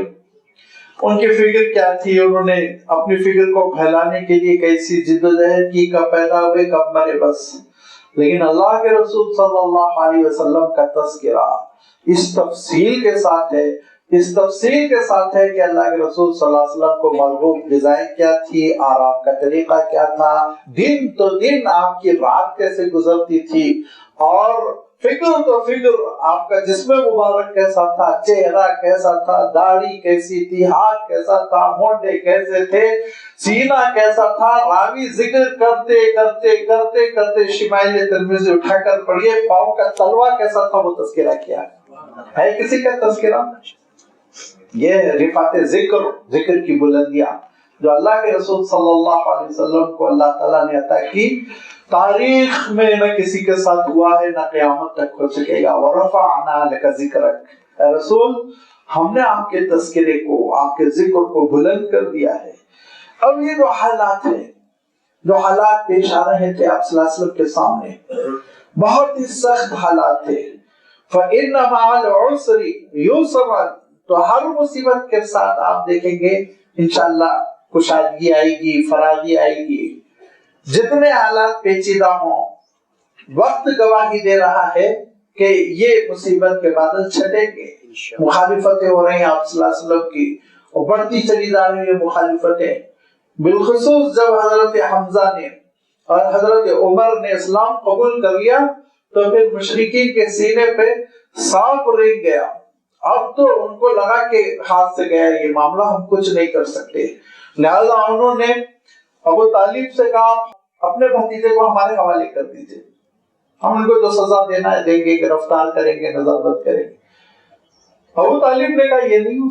ان کی فکر کیا تھی، انہوں نے اپنی فکر کو پھیلانے کے لیے کیسی جدوجہد کی، کب پیدا ہوئے کب مرے، بس. لیکن اللہ کے رسول صلی اللہ علیہ وسلم کا تذکرہ اس تفصیل کے ساتھ ہے، کہ اللہ کے رسول صلی اللہ علیہ وسلم کو مرغوب غذائیں کیا تھی، آرام کا طریقہ کیا تھا، دن تو دن آپ کی رات کیسے گزرتی تھی، اور فکر تو فکر آپ کا جسم مبارک کیسا تھا، چہرہ کیسا تھا، داڑھی کیسی تھی، ہاتھ کیسا تھا، مونڈے کیسے تھے، سینہ کیسا تھا. راوی ذکر کرتے کرتے کرتے کرتے شمائل ترمذی اٹھا کر پڑھیے، پاؤں کا تلوا کیسا تھا، وہ تذکرہ کیا ہے کسی کا تذکرہ. یہ رفعت ذکر کی بلندیاں جو اللہ کے رسول صلی اللہ علیہ وسلم کو اللہ تعالیٰ نے عطا کی، تاریخ میں نہ کسی کے ساتھ ہوا ہے، نہ قیامت تک ہو سکے گا. وَرَفَعْنَا لَكَ ذِكْرَكَ، اے رسول ہم نے آپ کے تذکرے کو، آپ کے ذکر کو بلند کر دیا ہے. اب یہ جو حالات ہیں، جو حالات پیش آ رہے تھے آپ صلی اللہ علیہ وسلم کے سامنے، بہت ہی سخت حالات تھے. فَإِنَّ مَعَ الْعُسْرِ يُسْرًا، تو ہر مصیبت کے ساتھ آپ دیکھیں گے انشاءاللہ کشادگی آئے گی، فراغی آئے گی. جتنے حالات پیچیدہ ہوں، وقت گواہی دے رہا ہے کہ یہ مصیبت کے بادل چھٹیں گے. مخالفتیں ہو رہی ہیں آپ صلی اللہ علیہ وسلم کی، اور بڑھتی چلی جا رہی ہیں مخالفتیں. بالخصوص جب حضرت حمزہ نے اور حضرت عمر نے اسلام قبول کر لیا تو پھر مشرکین کے سینے پہ سانپ رینگ گیا. اب تو ان کو لگا کہ ہاتھ سے گیا یہ معاملہ، ہم کچھ نہیں کر سکتے. لہذا انہوں نے ابو طالب سے کہا اپنے بھتیجے کو ہمارے حوالے کر دیجئے، ہم ان کو جو سزا دینا ہے دیں گے، گرفتار کریں گے، نظارت کریں گے. ابو طالب نے کہا یہ نہیں ہو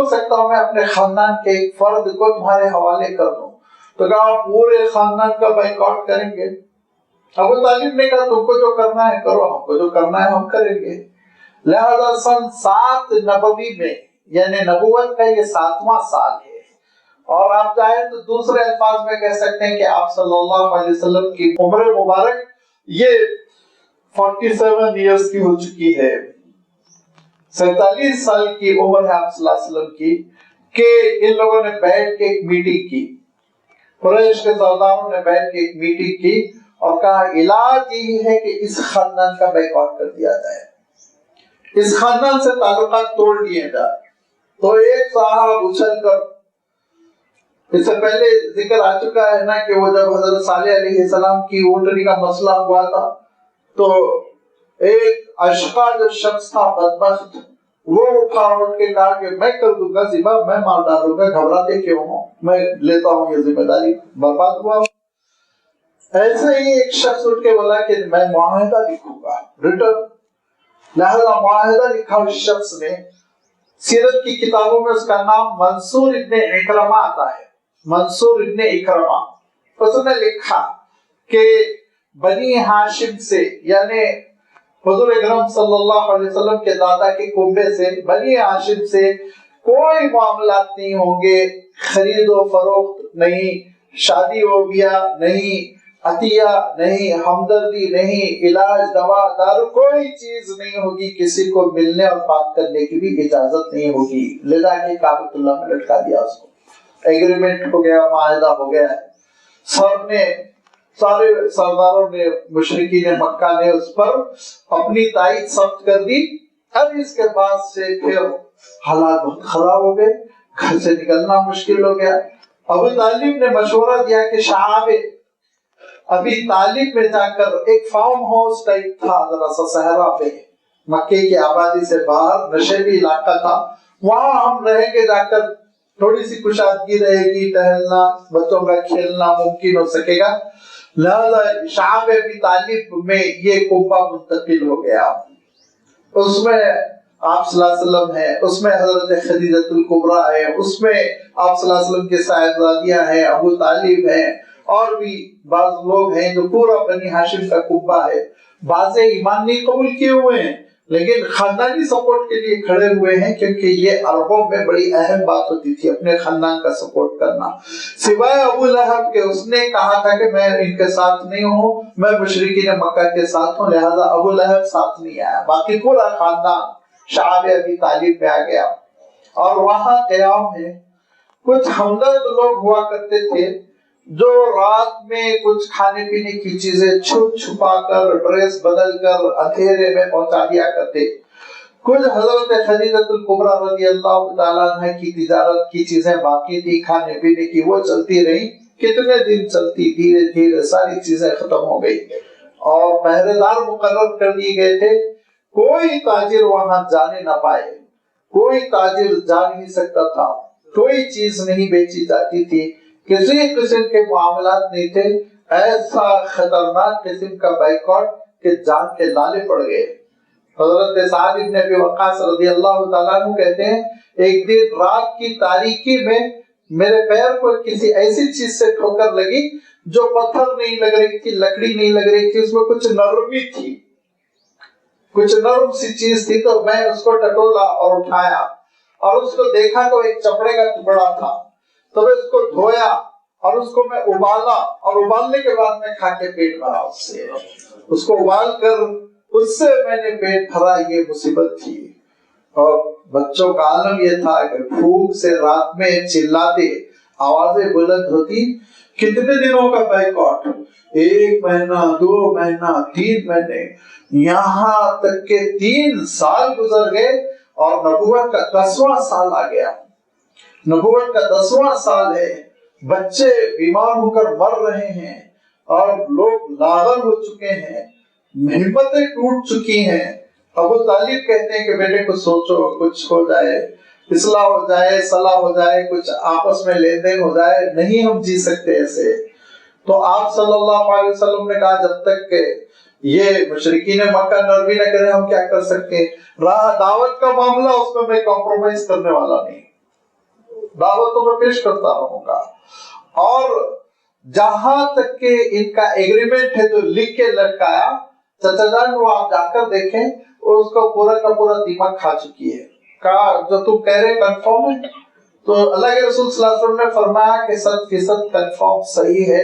سکتا، میں اپنے خاندان کے ایک فرد کو تمہارے حوالے کر دوں. تو کہا پورے خاندان کا بائیکاٹ کریں گے. ابو طالب نے کہا تم کو جو کرنا ہے کرو، ہم کو جو کرنا ہے ہم کریں گے. لہذا سن 7 نبوی میں، یعنی نبوت کا یہ 7واں سال ہے، اور آپ چاہیں تو دوسرے الفاظ میں کہہ سکتے ہیں کہ آپ صلی اللہ علیہ وسلم کی عمر مبارک یہ 47 ایئرز کی ہو چکی ہے، 47 سال کی عمر ہے آپ صلی اللہ علیہ وسلم کی، کہ ان لوگوں نے بیٹھ کے ایک میٹنگ کی، قریش کے سرداروں نے بیٹھ کے ایک میٹنگ کی اور کہا علاج یہی ہے کہ اس خاندان کا بیکاٹ کر دیا جائے، اس خاندان سے تعلقات توڑ لیے جائے. تو ایک صاحب اچھل کر، اس سے پہلے ذکر آ چکا ہے نا کہ وہ جب حضرت صالح علیہ السلام کی اونٹنی کا مسئلہ ہوا تھا تو ایک اشقا جو شخص تھا بدبخت، وہ اٹھ کے کہا کہ میں کر دوں گا ذمہ، میں مار ڈالوں گا، گھبراتے کیوں ہوں، میں لیتا ہوں یہ ذمہ داری، برباد ہوا۔ ایسے ہی ایک شخص اٹھ کے بولا کہ میں معاہدہ لکھوں گا، ریٹرن، لہذا معاہدہ لکھا اس شخص نے۔ سیرت کی کتابوں میں اس کا نام منصور ابن اکرمہ آتا ہے، منصور ابن اکرمہ۔ اس نے لکھا کہ بنی ہاشم سے، یعنی حضور اکرم صلی اللہ علیہ وسلم کے دادا کے کنبے سے، بنی ہاشم سے کوئی معاملات نہیں ہوں گے، خرید و فروخت نہیں، شادی و بیاہ نہیں، عطیہ نہیں، ہمدردی نہیں، علاج دوا دارو کوئی چیز نہیں ہوگی، کسی کو ملنے اور بات کرنے کی بھی اجازت نہیں ہوگی۔ لذا کہ کعبۃ اللہ میں لٹکا دیا اس کو، ایگریمنٹ ہو گیا، معاہدہ ہو گیا ہے۔ سب نے، سارے سرداروں نے، مشرکین مکہ نے اس پر اپنی تائید ثبت کر دی۔ اب اس کے بعد سے پھر حالات بہت خراب ہو گئے، گھر سے نکلنا مشکل ہو گیا۔ ابو طالب نے مشورہ دیا کہ شعب ابھی طالب میں جا کر، ایک فارم ہاؤس ٹائپ تھا ذرا سا صحرا پہ، مکے کی آبادی سے باہر نشیبی علاقہ تھا، وہاں ہم رہیں گے، جا کر تھوڑی سی کشادگی رہے گی، ٹہلنا، بچوں کا کھیلنا ممکن ہو سکے گا۔ لہذا شعب ابی طالب میں یہ کنبہ منتقل ہو گیا۔ اس میں آپ صلی اللہ علیہ وسلم ہے، اس میں حضرت خدیجۃ الکبریٰ ہے، اس میں آپ صلی اللہ علیہ وسلم کے صاحبزادیاں ہیں، ابو طالب ہیں، اور بھی بعض لوگ ہیں، جو پورا بنی ہاشم کا کنبہ ہے۔ بعض ایمان نہیں قبول کیے ہوئے ہیں لیکن خاندانی سپورٹ کے لیے کھڑے ہوئے ہیں، کیونکہ یہ عربوں میں بڑی اہم بات ہوتی تھی اپنے خاندان کا سپورٹ کرنا، سوائے ابو لہب کے۔ اس نے کہا تھا کہ میں ان کے ساتھ نہیں ہوں، میں مشرکین مکہ کے ساتھ ہوں، لہذا ابو لہب ساتھ نہیں آیا، باقی پورا خاندان شعب ابی طالب میں آ گیا۔ اور وہاں قیام ہے، کچھ ہمدرد لوگ ہوا کرتے تھے جو رات میں کچھ کھانے پینے کی چیزیں چھپ چھپا کر، ڈریس بدل کر اندھیرے میں پہنچا دیا کرتے۔ کچھ حضرت خدیجۃ الکبریٰ رضی اللہ تعالیٰ عنہ کی تجارت کی چیزیں باقی تھی کھانے پینے کی، وہ چلتی رہی، کتنے دن چلتی، دھیرے دھیرے ساری چیزیں ختم ہو گئی، اور پہرے دار مقرر کر دیے گئے تھے، کوئی تاجر وہاں جانے نہ پائے، کوئی تاجر جا نہیں سکتا تھا، کوئی چیز نہیں بیچی جاتی تھی، کسی قسم کے معاملات نہیں تھے۔ ایسا خطرناک قسم کا بائیکاٹ کہ جان کے لالے پڑ گئے۔ حضرت سعد بن ابی وقاص رضی اللہ تعالیٰ عنہ کہتے ہیں، ایک دن رات کی تاریکی میں میرے پیر کو کسی ایسی چیز سے ٹھوکر لگی جو پتھر نہیں لگ رہی تھی، لکڑی نہیں لگ رہی تھی، اس میں کچھ نرمی تھی، کچھ نرم سی چیز تھی، تو میں اس کو ٹٹولا اور اٹھایا، اور اس کو دیکھا تو ایک چمڑے کا ٹکڑا تھا، تو میں اس کو دھویا اور اس کو میں ابالا، اور ابالنے کے بعد میں کھا کے پیٹ بھرا، اس کو ابال کر اس سے میں نے پیٹ بھرا۔ یہ مصیبت تھی۔ اور بچوں کا عالم یہ تھا کہ بھوک سے رات میں چلاتے، آوازیں بلند ہوتی۔ کتنے دنوں کا بائیکاٹ، 1 مہینہ، 2 مہینہ، 3 مہینے، یہاں تک کہ 3 سال گزر گئے، اور نبوت کا 10واں سال آ گیا۔ نبوت کا 10واں سال ہے، بچے بیمار ہو کر مر رہے ہیں، اور لوگ لاغر ہو چکے ہیں، ہمتیں ٹوٹ چکی ہیں۔ ابو طالب کہتے ہیں کہ بیٹے کو سوچو، کچھ ہو جائے، اصلاح ہو جائے، صلاح ہو جائے، کچھ آپس میں لین دین ہو جائے، نہیں ہم جی سکتے ایسے۔ تو آپ صلی اللہ علیہ وسلم نے کہا جب تک کہ یہ مشرکین مکہ نرمی نہ کریں ہم کیا کر سکتے ہیں، راہ دعوت کا معاملہ اس میں کمپرومائز کرنے والا نہیں، دعوتوں میں پیش کرتا رہوں گا۔ اور جہاں تک کہ ان کا ایگریمنٹ ہے جو لکھ کے لٹکایا، چچا جان وہ آپ جا کر دیکھیں، اس کو پورا کا پورا دماغ کھا چکی ہے۔ کہا جو تم کہہ رہے کنفرم ہے؟ تو اللہ کے رسول صلی اللہ علیہ وسلم نے فرمایا کہ 100% کنفرم صحیح ہے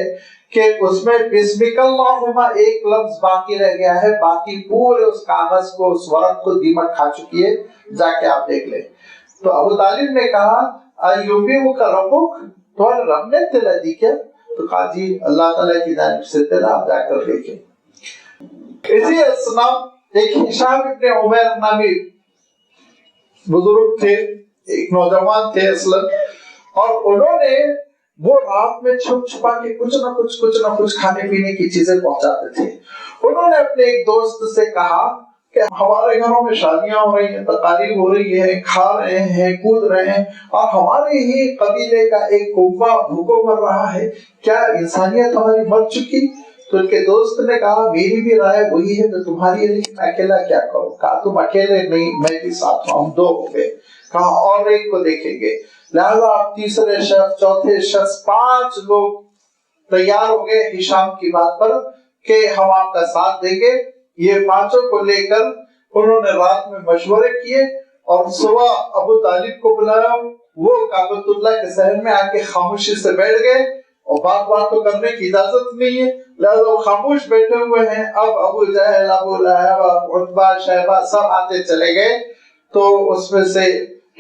کہ اس میں بسمک اللہم ایک لفظ باقی رہ گیا ہے، باقی پورے اس کاغذ کو، اس ورق کو دماغ کھا چکی ہے، جا کے آپ دیکھ لیں۔ تو ابو طالب نے کہا ایوبیہ کا ربک، تمہارے رب نے تلا دی کیا؟ تو کہا جی اللہ تعالیٰ کی جانب سے تلا، آپ جا کر دیکھیں۔ اسی اسنا ایک ہشام ابن عمیر نامی بزرگ تھے، ایک نوجوان تھے اصلا، اور انہوں نے وہ رات میں چھپ چھپا کے کچھ نہ کچھ کھانے پینے کی چیزیں پہنچاتے تھے۔ انہوں نے اپنے ایک دوست سے کہا کہ ہمارے گھروں میں شادیاں ہو رہی ہیں، تقاریب ہو رہی ہے، کھا رہے ہیں، کود رہے ہیں، اور ہمارے ہی قبیلے کا ایک کنبا بھوکو مر رہا ہے، کیا انسانیت ہماری مر چکی؟ تو ان کے دوست نے کہا میری بھی رائے وہی ہے تو تمہاری ہے، میں اکیلا کیا کروں؟ کہا تم اکیلے نہیں، میں بھی ساتھ ہوں، ہم دو ہو گئے۔ کہا اور ایک کو دیکھیں گے، لہذا آپ تیسرے شخص، چوتھے شخص، 5 لوگ تیار ہو گئے ہشام کی بات پر کہ ہم آپ کا ساتھ دیں گے۔ یہ 5 کو لے کر انہوں نے رات میں مشورے کیے اور صبح ابو طالب کو بلایا، وہ کعبۃ اللہ کے صحن میں آ کے خاموشی سے بیٹھ گئے، اور بات تو کرنے کی اجازت نہیں ہے، لہذا وہ خاموش بیٹھے ہوئے ہیں۔ اب ابو جہل، ابو لہب، عتبہ، شیبہ سب آتے چلے گئے، تو اس میں سے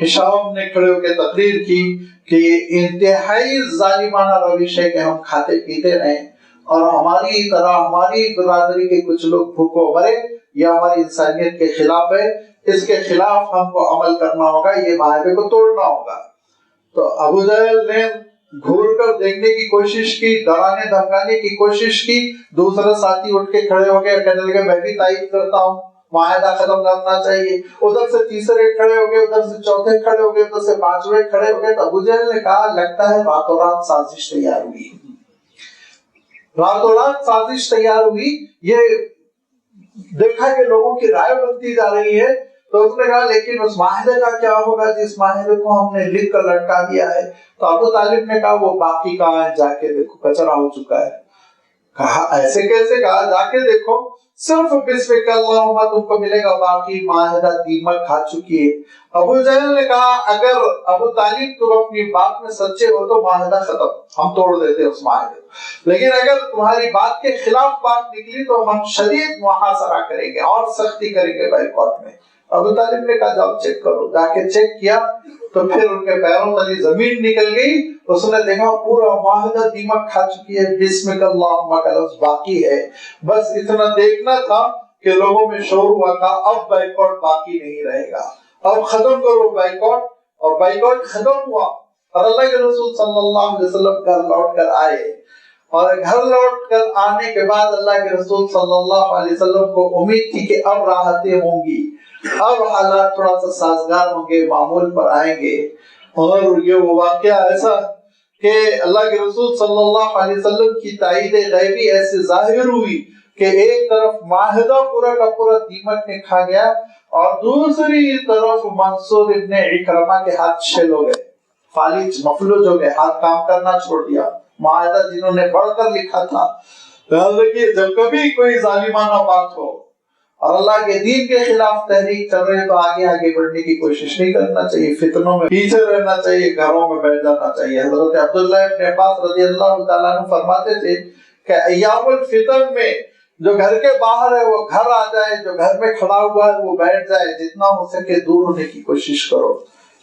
ہشام نے کھڑے ہو کے تقریر کی کہ یہ انتہائی ظالمانہ روش ہے کہ ہم کھاتے پیتے رہیں اور ہماری طرح ہماری برادری کے کچھ لوگ بھوکو مرے، یہ ہماری انسانیت کے خلاف ہے، اس کے خلاف ہم کو عمل کرنا ہوگا، یہ معاہدے کو توڑنا ہوگا۔ تو ابو جہل نے گھور کر دیکھنے کی کوشش کی، ڈرانے دھمکانے کی کوشش کی، دوسرا ساتھی اٹھ کے کھڑے ہو گئے، کہنے لگے میں بھی تائید کرتا ہوں، معاہدہ ختم کرنا چاہیے۔ ادھر سے تیسرے کھڑے ہو گئے، ادھر سے چوتھے کھڑے ہو گئے، ادھر سے 5ویں کھڑے ہو گئے۔ تو ابو جہل نے کہا لگتا ہے راتوں رات سازش تیار ہوئی، راتوں رات سازش تیار ہوئی۔ یہ دیکھا کہ لوگوں کی رائے بنتی جا رہی ہے، تو اس نے کہا لیکن اس معاہدے کا کیا ہوگا جس معاہدے کو ہم نے لکھ کر لٹکا دیا ہے؟ تو ابو طالب نے کہا وہ باقی کہاں ہے، جا کے دیکھو، کچرا ہو چکا ہے۔ کہا ایسے کیسے؟ کہا جا کے دیکھو، صرف بسمک اللہم تم کو ملے گا، باقی معاہدہ دیمک کھا چکی ہے۔ ابو جہل نے کہا اگر ابو طالب تم اپنی بات میں سچے ہو تو معاہدہ ختم، ہم توڑ دیتے اس معاہدے کو، لیکن اگر تمہاری بات کے خلاف بات نکلی تو ہم شدید محاصرہ کریں گے اور سختی کریں گے بائیکاٹ میں۔ ابو طالب نے کہا جاؤ چیک کرو۔ جا کے چیک کیا تو پھر ان کے پیروں تلے زمین نکل گئی، اس نے دیکھا پورا معاہدہ دیمک کھا چکی ہے، بسمک اللہم کا لفظ باقی ہے۔ بس اتنا دیکھنا تھا کہ لوگوں میں شور ہوا تھا اب بائیکاٹ باقی نہیں رہے گا، اب ختم کرو بائیکاٹ، اور بائیکاٹ ختم ہوا۔ اور اللہ کے رسول صلی اللہ علیہ وسلم گھر لوٹ کر آئے، اور گھر لوٹ کر آنے کے بعد اللہ کے رسول صلی اللہ علیہ وسلم کو امید تھی کہ اب راحتیں ہوں گی، اب حالات تھوڑا سا سازگار ہوں گے، معمول پر آئیں گے۔ اور یہ وہ واقعہ ایسا کہ اللہ کے رسول صلی اللہ علیہ وسلم کی تائید غیبی ایسے ظاہر ہوئی کہ ایک طرف معاہدہ پورا کا پورا دیمک نے کھا گیا، اور دوسری طرف منصور ابن اکرمہ کے ہاتھ چھل ہو گئے، فالج مفلوج ہو گئے، ہاتھ کام کرنا چھوڑ دیا۔ معاہدہ جنہوں نے پڑھ کر لکھا تھا، جب کبھی کوئی ظالمانہ بات ہو اور اللہ کے دین کے خلاف تحریک چل رہے تو آگے بڑھنے کی کوشش نہیں کرنا چاہیے، فتنوں میں پیچھے رہنا چاہیے، گھروں میں بیٹھ جانا چاہیے۔ حضرت عبداللہ ابن عباس رضی اللہ تعالیٰ عنہ فرماتے تھے کہ ایام الفتن میں جو گھر کے باہر ہے وہ گھر آ جائے، جو گھر میں کھڑا ہوا ہے وہ بیٹھ جائے، جتنا ہو سکے دور ہونے کی کوشش کرو،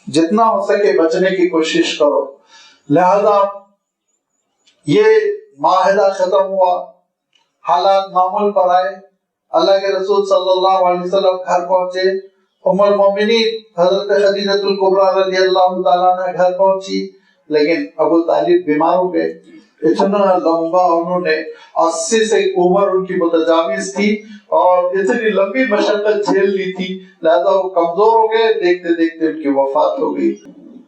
جتنا ہو سکے بچنے کی کوشش کرو۔ لہذا یہ معاہدہ ختم ہوا، حالات معمول پر آئے، اللہ کے رسول صلی اللہ علیہ وسلم گھر پہنچے، ام المومنین حضرت خدیجہ الکبریٰ رضی اللہ تعالیٰ عنہ گھر پہنچی، لیکن ابو طالب بیمار ہو گئے، اتنا لمبا انہوں نے 80 سے عمر ان کی متجاوز تھی اور اتنی لمبی مشقت جھیل لی تھی، لہذا وہ کمزور ہو گئے، دیکھتے دیکھتے ان کی وفات ہو گئی۔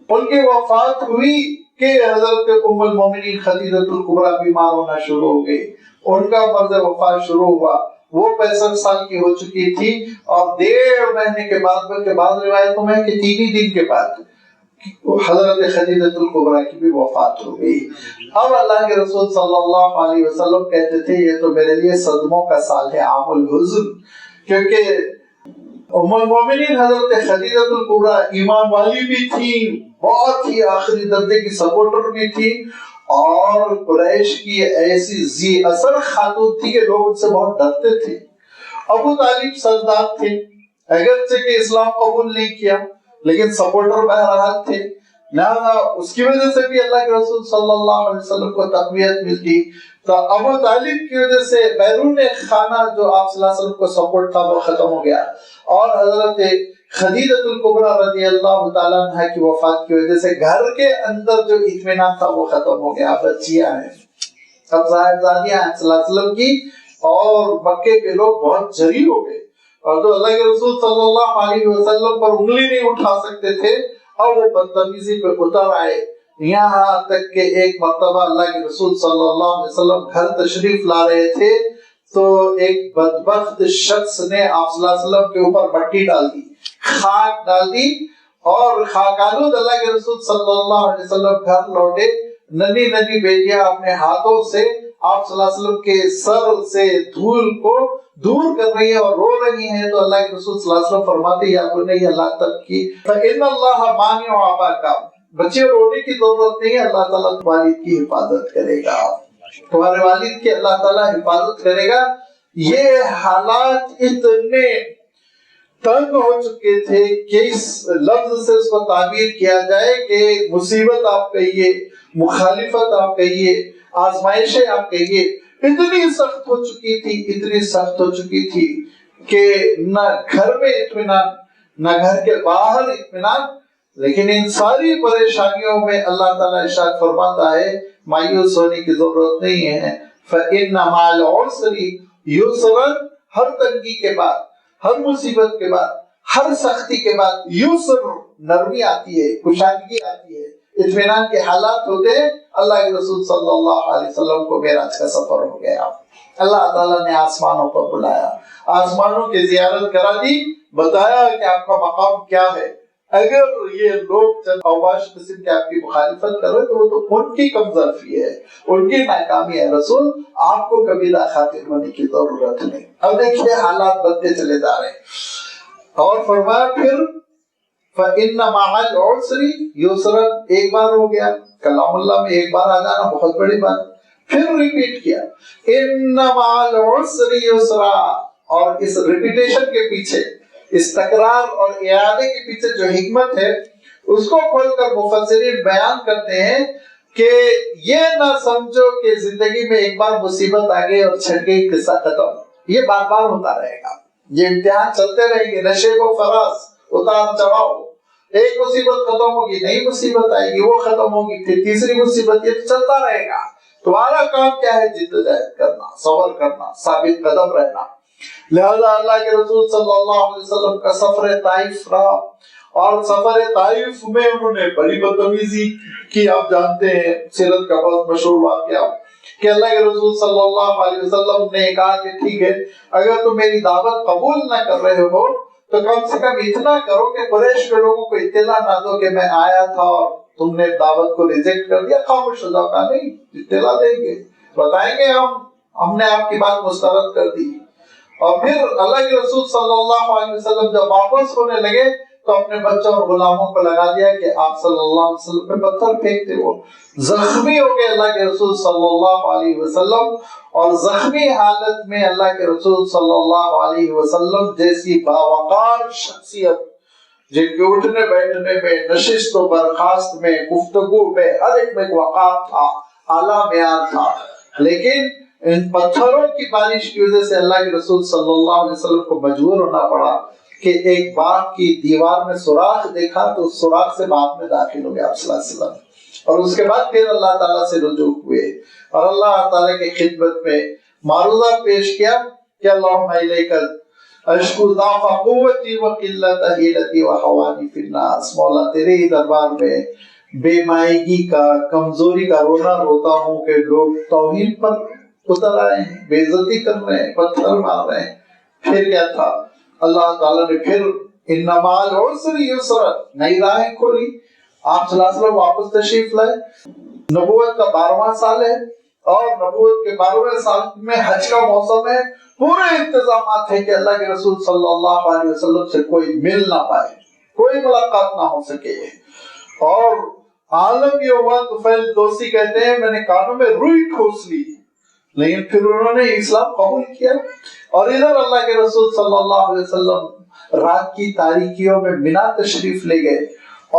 ان کی وفات ہوئی کہ حضرت ام المومنین خدیجہ الکبریٰ بیمار ہونا شروع ہو گئی، ان کا مرض وفات شروع ہوا، وہ 65 سال کی ہو چکی تھی، اور 1.5 مہینے کے بعد، بلکہ بعض روایتوں میں کہ 3 ہی دن کے بعد حضرت خدیجہ الکبریٰ کی بھی وفات ہو گئی۔ اب اللہ کے رسول صلی اللہ علیہ وسلم کہتے تھے یہ تو میرے لیے صدموں کا سال ہے، عام الحزن، کیونکہ ام المومنین حضرت خدیجہ الکبریٰ ایمان والی بھی تھی، بہت ہی آخری درجے کی سپورٹر بھی تھی، اور قریش کی ایسی ذی اثر خاتون تھی کہ لوگ ان سے بہت ڈرتے تھے۔ ابو طالب سردار تھے، اگرچہ کہ اسلام قبول نہیں کیا لیکن سپورٹر بہرحال تھے، لہذا اس کی وجہ سے بھی اللہ کے رسول صلی اللہ علیہ وسلم کو تقویت ملتی۔ تو ابو طالب کی وجہ سے بیرون خانہ جو آپ صلی اللہ علیہ وسلم کو سپورٹ تھا وہ ختم ہو گیا، اور حضرت خدیجہ الکبریٰ رضی اللہ تعالیٰ عنہ کی وفات کی وجہ سے گھر کے اندر جو اطمینان تھا وہ ختم ہو گیا۔ بچیاں ہیں، اب صاحبزادیاں ہیں صلی اللہ علیہ وسلم کی، اور مکے کے لوگ بہت جری ہو گئے، اور جو اللہ کے رسول صلی اللہ علیہ وسلم پر انگلی نہیں اٹھا سکتے تھے اب وہ بدتمیزی پہ اتر آئے، یہاں تک کہ ایک مرتبہ اللہ کے رسول صلی اللہ علیہ وسلم گھر تشریف لا رہے تھے تو ایک بدبخت شخص نے آپ صلی اللہ علیہ وسلم کے اوپر مٹی ڈال دی، خاک ڈال دی، اور خاکالود اللہ کے رسول صلی اللہ علیہ وسلم گھر لوٹے، ننھی ننھی بیٹیاں اپنے ہاتھوں سے آپ صلی اللہ علیہ وسلم کے سر سے دھول کو دور کر رہی ہے اور رو رہی ہیں، تو اللہ کے رسول صلی اللہ علیہ وسلم فرماتے ہیں یا بنی لا تبکی فإن اللہ مانع اباک، بچے رونے کی ضرورت نہیں ہے، اللہ تعالیٰ تمہاری کی حفاظت کرے گا، تمہارے والد کی اللہ تعالیٰ حفاظت کرے گا۔ یہ حالات اتنے تنگ ہو چکے تھے کہ اس لفظ سے اس کو تعبیر کیا جائے کہ مصیبت آپ کہیے، مخالفت آپ کہیے، آزمائشیں آپ کہیے، اتنی سخت ہو چکی تھی، اتنی سخت ہو چکی تھی کہ نہ گھر میں اطمینان، نہ گھر کے باہر اطمینان۔ لیکن ان ساری پریشانیوں میں اللہ تعالیٰ ارشاد فرماتا ہے مایوس ہونے کی ضرورت نہیں ہے، فَإِنَّ مَعَ الْعُسْرِ يُسْرًا، ہر تنگی کے بعد، ہر مصیبت کے بعد، ہر سختی کے بعد یسر، نرمی آتی ہے، کشادگی آتی ہے، اطمینان کے حالات ہوتے ہیں۔ اللہ کے رسول صلی اللہ علیہ وسلم کو معراج کا سفر ہو گیا، اللہ تعالیٰ نے آسمانوں پر بلایا، آسمانوں کی زیارت کرا دی، بتایا کہ آپ کا مقام کیا ہے۔ اگر یہ لوگ چند اوباش قسم کے آپ کی مخالفت کر رہے تو وہ تو ان کی کمزرفی ہے، ان کی ناکامی ہے، رسول آپ کو کبھی خاطر ہونے کی ضرورت نہیں۔ اب دیکھیے حالات بدلتے چلے جا رہے ہیں، اور فرمایا پھر فَإِنَّ مَعَ الْعُسْرِ يُسْرًا، ایک بار ہو گیا، کلام اللہ میں ایک بار آ جانا بہت بڑی بات، پھر ریپیٹ کیا إِنَّ مَعَ الْعُسْرِ يُسْرًا، اور اس ریپیٹیشن کے پیچھے، اس تکرار اور اعادے کے پیچھے جو حکمت ہے اس کو کھول کر مفسرین بیان کرتے ہیں کہ یہ نہ سمجھو کہ زندگی میں ایک بار مصیبت آ گئی اور چھٹ گئی، قصہ ختم، یہ بار بار ہوتا رہے گا، یہ امتحان چلتے رہیں گے، نشے و فراز، اتار چڑھاؤ، ایک مصیبت ختم ہوگی، نئی مصیبت آئے گی، وہ ختم ہوگی، پھر تیسری مصیبت، یہ چلتا رہے گا۔ تمہارا کام کیا ہے؟ جدوجہد کرنا، صبر کرنا، ثابت قدم رہنا۔ لہذا اللہ کے رسول صلی اللہ علیہ وسلم کا سفر طائف رہا، اور سفر طائف میں انہوں نے بڑی بدتمیزی کی، آپ جانتے ہیں سیرت کا بہت مشہور واقعہ کہ اللہ کے رسول صلی اللہ علیہ وسلم نے کہا کہ ٹھیک ہے، اگر تم میری دعوت قبول نہ کر رہے ہو تو کم سے کم اتنا کرو کہ قریش کے لوگوں کو اطلاع نہ دو کہ میں آیا تھا اور تم نے دعوت کو ریجیکٹ کر دیا، خاموش ہو جاؤ۔ کہا نہیں، اطلاع دیں گے، بتائیں گے ہم نے آپ کی بات مسترد کر دی۔ اور پھر اللہ کے رسول صلی اللہ علیہ وسلم جب واپس ہونے لگے تو اپنے بچوں اور غلاموں کو لگا دیا کہ آپ صلی اللہ علیہ وسلم پہ پتھر پھینکتے ہو۔ زخمی ہو گئے اللہ کے رسول صلی اللہ علیہ وسلم، اور زخمی حالت میں اللہ کے رسول صلی اللہ علیہ وسلم جیسی باوقار شخصیت، جن کے اٹھنے بیٹھنے میں، نشست و برخاست میں، گفتگو میں، ہر ایک میں وقار تھا، اعلیٰ معیار تھا، لیکن ان پتھروں کی بارش کی وجہ سے اللہ کے رسول صلی اللہ علیہ وسلم کو مجبور ہونا پڑا کہ ایک باغ کی دیوار میں سوراخ دیکھا تو اس سوراخ سے باغ میں داخل ہو گیا آپ صلی اللہ علیہ وسلم، اور اس کے بعد پھر اللہ تعالیٰ سے رجوع ہوئے اور اللہ تعالیٰ کی خدمت میں معروضہ پیش کیا کہ اللہم الیک اشکو ضعف قوتی وقلت حیلتی وحوانی فی الناس، مولا تیرے ہی دربار میں بے مائگی کا، کمزوری کا رونا روتا ہوں کہ لوگ توہین پر اتر آئے ہیں، بے عزتی کر رہے ہیں، پتھر مار رہے ہیں۔ پھر کیا تھا؟ اللہ تعالیٰ نے پھر ان مع العسر یسرا، نئی راہیں کھولی، آپ صلی اللہ علیہ وسلم واپس تشریف لائے۔ نبوت کا 12واں سال ہے، اور نبوت کے 12ویں سال میں حج کا موسم ہے، پورے انتظامات ہیں کہ اللہ کے رسول صلی اللہ علیہ وسلم سے کوئی مل نہ پائے، کوئی ملاقات نہ ہو سکے، اور عالم یہ ہوا، طفیل دوسی کہتے ہیں میں نے کانوں میں روئی ٹھوس لی، لیکن پھر انہوں نے اسلام قبول کیا۔ اور ادھر اللہ کے رسول صلی اللہ علیہ وسلم رات کی تاریکیوں میں مینا تشریف لے گئے،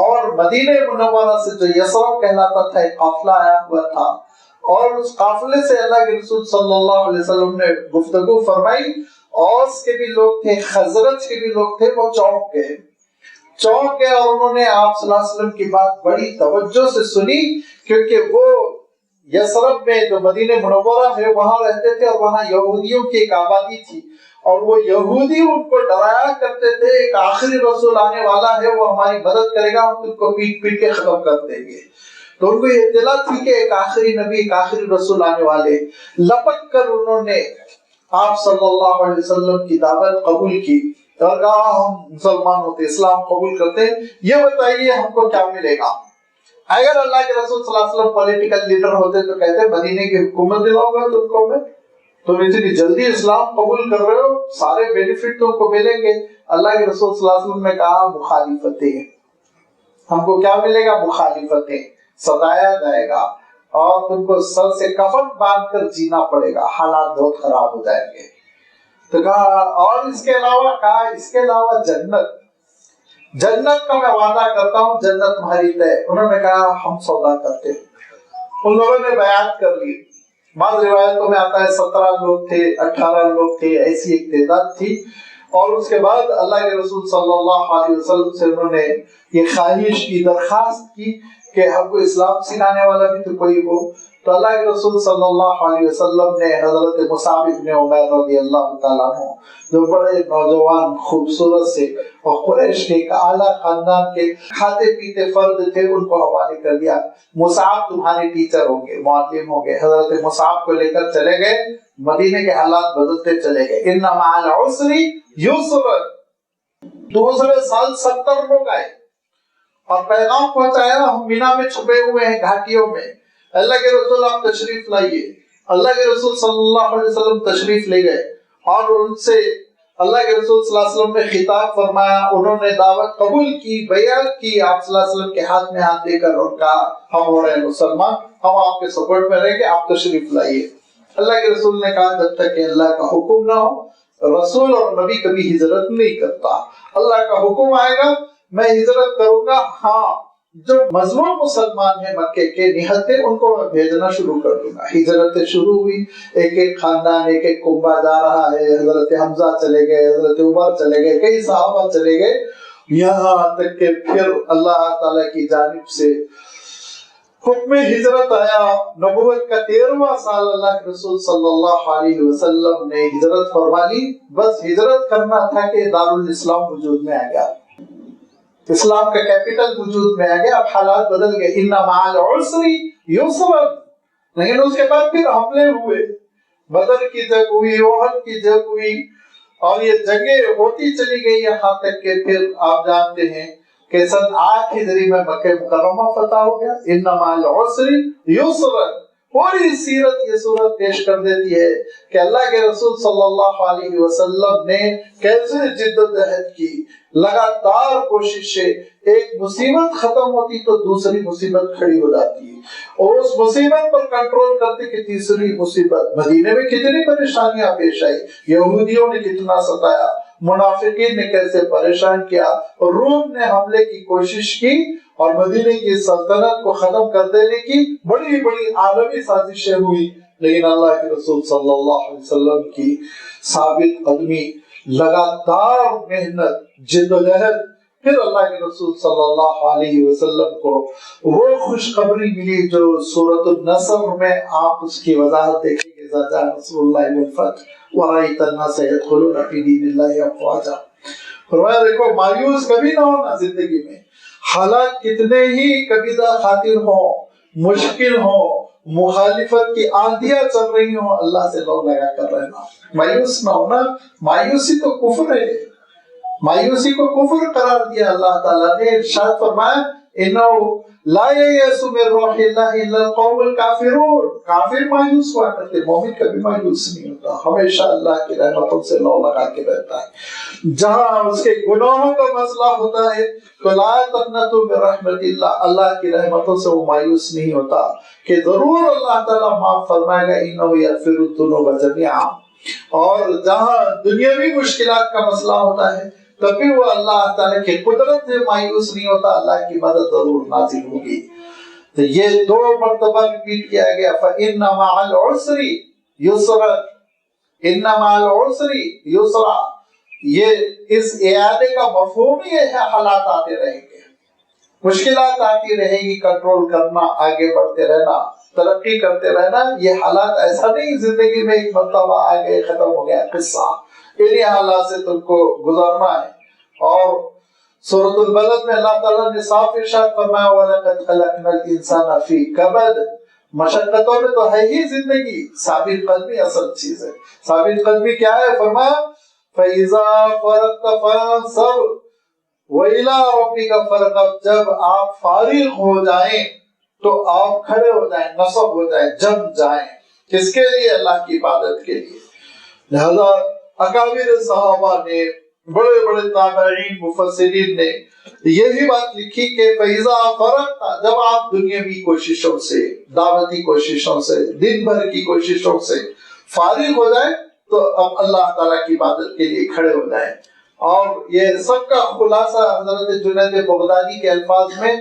اور مدینہ منورہ سے جو یثرب کہلاتا تھا ایک قافلہ آیا ہوا تھا، اور اس قافلے سے اللہ کے رسول صلی اللہ علیہ وسلم نے گفتگو فرمائی۔ اوس کے بھی لوگ تھے، خزرج کے بھی لوگ تھے، وہ چونک گئے اور انہوں نے آپ صلی اللہ علیہ وسلم کی بات بڑی توجہ سے سنی، کیونکہ وہ یثرب میں جو مدینہ منورہ ہے وہاں رہتے تھے، اور وہاں یہودیوں کی ایک آبادی تھی، اور وہ یہودی ان کو ڈرایا کرتے تھے ایک آخری رسول آنے والا ہے، وہ ہماری مدد کرے گا، ہم تم کو پیٹ پیٹ کے ختم کر دیں گے۔ تو ان کو یہ اطلاع تھی کہ ایک آخری نبی، ایک آخری رسول آنے والے۔ لپک کر انہوں نے آپ صلی اللہ علیہ وسلم کی دعوت قبول کی اور کہا ہم مسلمان ہوتے، اسلام قبول کرتے ہیں، یہ بتائیے ہم کو کیا ملے گا۔ اگر اللہ کے رسول صلی اللہ علیہ وسلم پولیٹیکل لیڈر ہوتے تو کہتے مدینے کی حکومت دلاؤں گا تم کو میں، تم اتنی جلدی اسلام قبول کر رہے ہو، سارے بینیفٹ تم کو ملیں گے۔ اللہ کے رسول صلی اللہ علیہ وسلم نے کہا مخالفتیں، ہم کو کیا ملے گا؟ مخالفتیں، ستایا جائے گا اور تم کو سر سے کفن باندھ کر جینا پڑے گا، حالات بہت خراب ہو جائیں گے۔ تو کہا اور اس کے علاوہ، کہا اس کے علاوہ جنت کا میں وعدہ کرتا ہوں، جنت تمہاری طے۔ انہوں نے کہا ہم سودا کرتے۔ ان لوگوں نے بیعت کر لی۔ بعض روایتوں میں آتا ہے 17 لوگ تھے، 18 لوگ تھے، ایسی ایک تعداد تھی۔ اور اس کے بعد اللہ کے رسول صلی اللہ علیہ وسلم سے انہوں نے یہ خواہش کی، درخواست کی کہ ہم کو اسلام سکھانے والا بھی تو کوئی ہو۔ تو اللہ کے رسول صلی اللہ علیہ وسلم نے حضرت مصعب بن عمیر رضی اللہ تعالیٰ عنہ، جو بڑے نوجوان خوبصورت سے اور قریش کے ایک اعلیٰ خاندان کے کھاتے پیتے فرد تھے، ان کو حوالے کر دیا۔ مصعب تمہارے ٹیچر ہوں گے، معلم ہوں گے۔ حضرت مصعب کو لے کر چلے گئے، مدینے کے حالات بدلتے چلے گئے۔ ان مع العسر یسرا، دوسرے سال 70 لوگ آئے اور پیغام پہنچایا ہم مینا میں چھپے ہوئے ہیں، گھاٹیوں میں، اللہ کے رسول آپ تشریف لائیے۔ اللہ کے رسول صلی اللہ علیہ وسلم تشریف لے گئے اور ان سے اللہ کے رسول صلی اللہ علیہ وسلم نے خطاب فرمایا، انہوں نے دعوت قبول کی، بیعت کی آپ صلی اللہ علیہ وسلم کے ہاتھ میں ہاتھ دے کر، اور کہا ہم ہو رہے ہیں مسلمان، ہم آپ کے سپورٹ میں رہیں گے، آپ تشریف لائیے۔ اللہ کے رسول نے کہا جب تک کہ اللہ کا حکم نہ ہو، رسول اور نبی کبھی ہجرت نہیں کرتا، اللہ کا حکم آئے گا میں ہجرت کروں گا، ہاں جو مظلوم مسلمان ہیں مکے کے نہتے ان کو میں بھیجنا شروع کر دوں گا۔ ہجرتیں شروع ہوئی، ایک ایک خاندان، ایک ایک کنبہ جا رہا ہے۔ حضرت حمزہ چلے گئے، حضرت عمر چلے گئے، کئی صحابہ چلے گئے، یہاں تک کہ پھر اللہ تعالیٰ کی جانب سے حکم ہجرت آیا۔ نبوت کا 13واں سال اللہ کے رسول صلی اللہ علیہ وسلم نے ہجرت فرما لی۔ بس ہجرت کرنا تھا کہ دارالاسلام وجود میں آ گیا، اسلام کا کیپٹل وجود میں آ گیا۔ اب حالات بدل گئے، ان مع العسر یسرا، لیکن اس کے بعد پھر حملے ہوئے، بدر کی جنگ ہوئی، احد کی جنگ ہوئی، اور یہ جنگیں ہوتی چلی گئی یہاں تک کہ پھر آپ جانتے ہیں کہ سن 8 ہجری میں مکہ مکرمہ فتح ہو گیا۔ ان مع العسر یسرا، پوری سیرت یہ صورت پیش کر دیتی ہے کہ اللہ کے رسول صلی اللہ علیہ وسلم نے کیسے جدوجہد کی، لگاتار کوششیں، ایک مصیبت ختم ہوتی تو دوسری مصیبت کھڑی ہو جاتی ہے، اور اس مصیبت پر کنٹرول کرتے کہ تیسری مصیبت۔ مدینے میں کتنی پریشانیاں پیش آئی، یہودیوں نے کتنا ستایا، منافقین نے کیسے پریشان کیا، روم نے حملے کی کوشش کی اور مدینے کی سلطنت کو ختم کر دینے کی بڑی بڑی عالمی سازشیں ہوئی، لیکن اللہ کے رسول صلی اللہ علیہ وسلم کی ثابت قدمی، لگاتار محنت، جدوجہد، پھر اللہ کے رسول صلی اللہ علیہ وسلم کو وہ خوشخبری ملی جو سورۃ النصر میں آپ اس کی وضاحت دیکھیں گے، اذا جاء نصر اللہ والفتح ورأیت الناس يدخلون فی دین اللہ افواجا۔ فرمایا دیکھو مایوس کبھی نہ ہونا زندگی میں، حالات کتنے ہی کبیدہ خاطر ہوں، مشکل ہوں، مخالفت کی آندھیاں چل رہی ہوں، اللہ سے لو لگا کر رہنا، مایوس نہ ہونا۔ مایوسی تو کفر ہے، مایوسی کو کفر قرار دیا اللہ تعالیٰ نے۔ ارشاد فرمایا انہو لا یئس من روح اللہ الا القوم الکافرون، کافر مایوس ہوا کرتے، مومن کبھی مایوس نہیں ہوتا، ہمیشہ اللہ کی رحمتوں سے لو لگا کے رہتا ہے۔ جہاں اس کے گناہوں کا مسئلہ ہوتا ہے تو لا تقنطوا من رحمت اللہ، اللہ کی رحمتوں سے وہ مایوس نہیں ہوتا کہ ضرور اللہ تعالیٰ معاف فرمائے گا، انہ یغفر الذنوب جميعا۔ اور جہاں دنیاوی مشکلات کا مسئلہ ہوتا ہے تب بھی وہ اللہ تعالیٰ کی قدرت سے مایوس نہیں ہوتا، اللہ کی مدد ضرور نازل ہوگی۔ تو یہ 2 مرتبہ ریپیٹ کیا گیا، فَإِنَّ مَعَ الْعُسْرِ يُسْرًا، إِنَّ مَعَ الْعُسْرِ يُسْرًا، یہ اس اعادے کا مفہوم یہ ہے، حالات آتے رہیں گے، مشکلات آتی رہے گی، کنٹرول کرنا، آگے بڑھتے رہنا، ترقی کرتے رہنا۔ یہ حالات ایسا نہیں زندگی میں ایک مرتبہ آ گئے ختم ہو گیا قصہ، انہی حالات سے تم کو گزرنا ہے. اور سورۃ البلد میں اللہ تعالیٰ نے صاف ارشاد فرمایا وَلَقَدْ خَلَقْنَا الْإِنسَانَ فِي كَبَدٍ. مشقتوں میں تو ہے ہی زندگی. ثابت قدمی اصل چیز ہے. ثابت قدمی کیا ہے؟ فرمایا فَإِذَا فَرَغْتَ فَانصَبْ وَإِلَىٰ رَبِّكَ فَارْغَب. جب آپ فارغ ہو جائیں تو آپ کھڑے ہو جائیں، نصب ہو جائیں، جم جائیں. کس کے لیے؟ اللہ کی عبادت کے لیے. لہذا اکابر صحابہ نے، بڑے بڑے تابعین، مفسرین نے یہی بات لکھی کہ فَإِذَا فَرَغْتَ، جب آپ دنیاوی کوششوں سے، دعوتی کوششوں سے، دن بھر کی کوششوں سے فارغ ہو جائیں تو اب اللہ تعالیٰ کی عبادت کے لیے کھڑے ہو جائیں. اور یہ سب کا خلاصہ حضرت جنید بغدادی کے الفاظ میں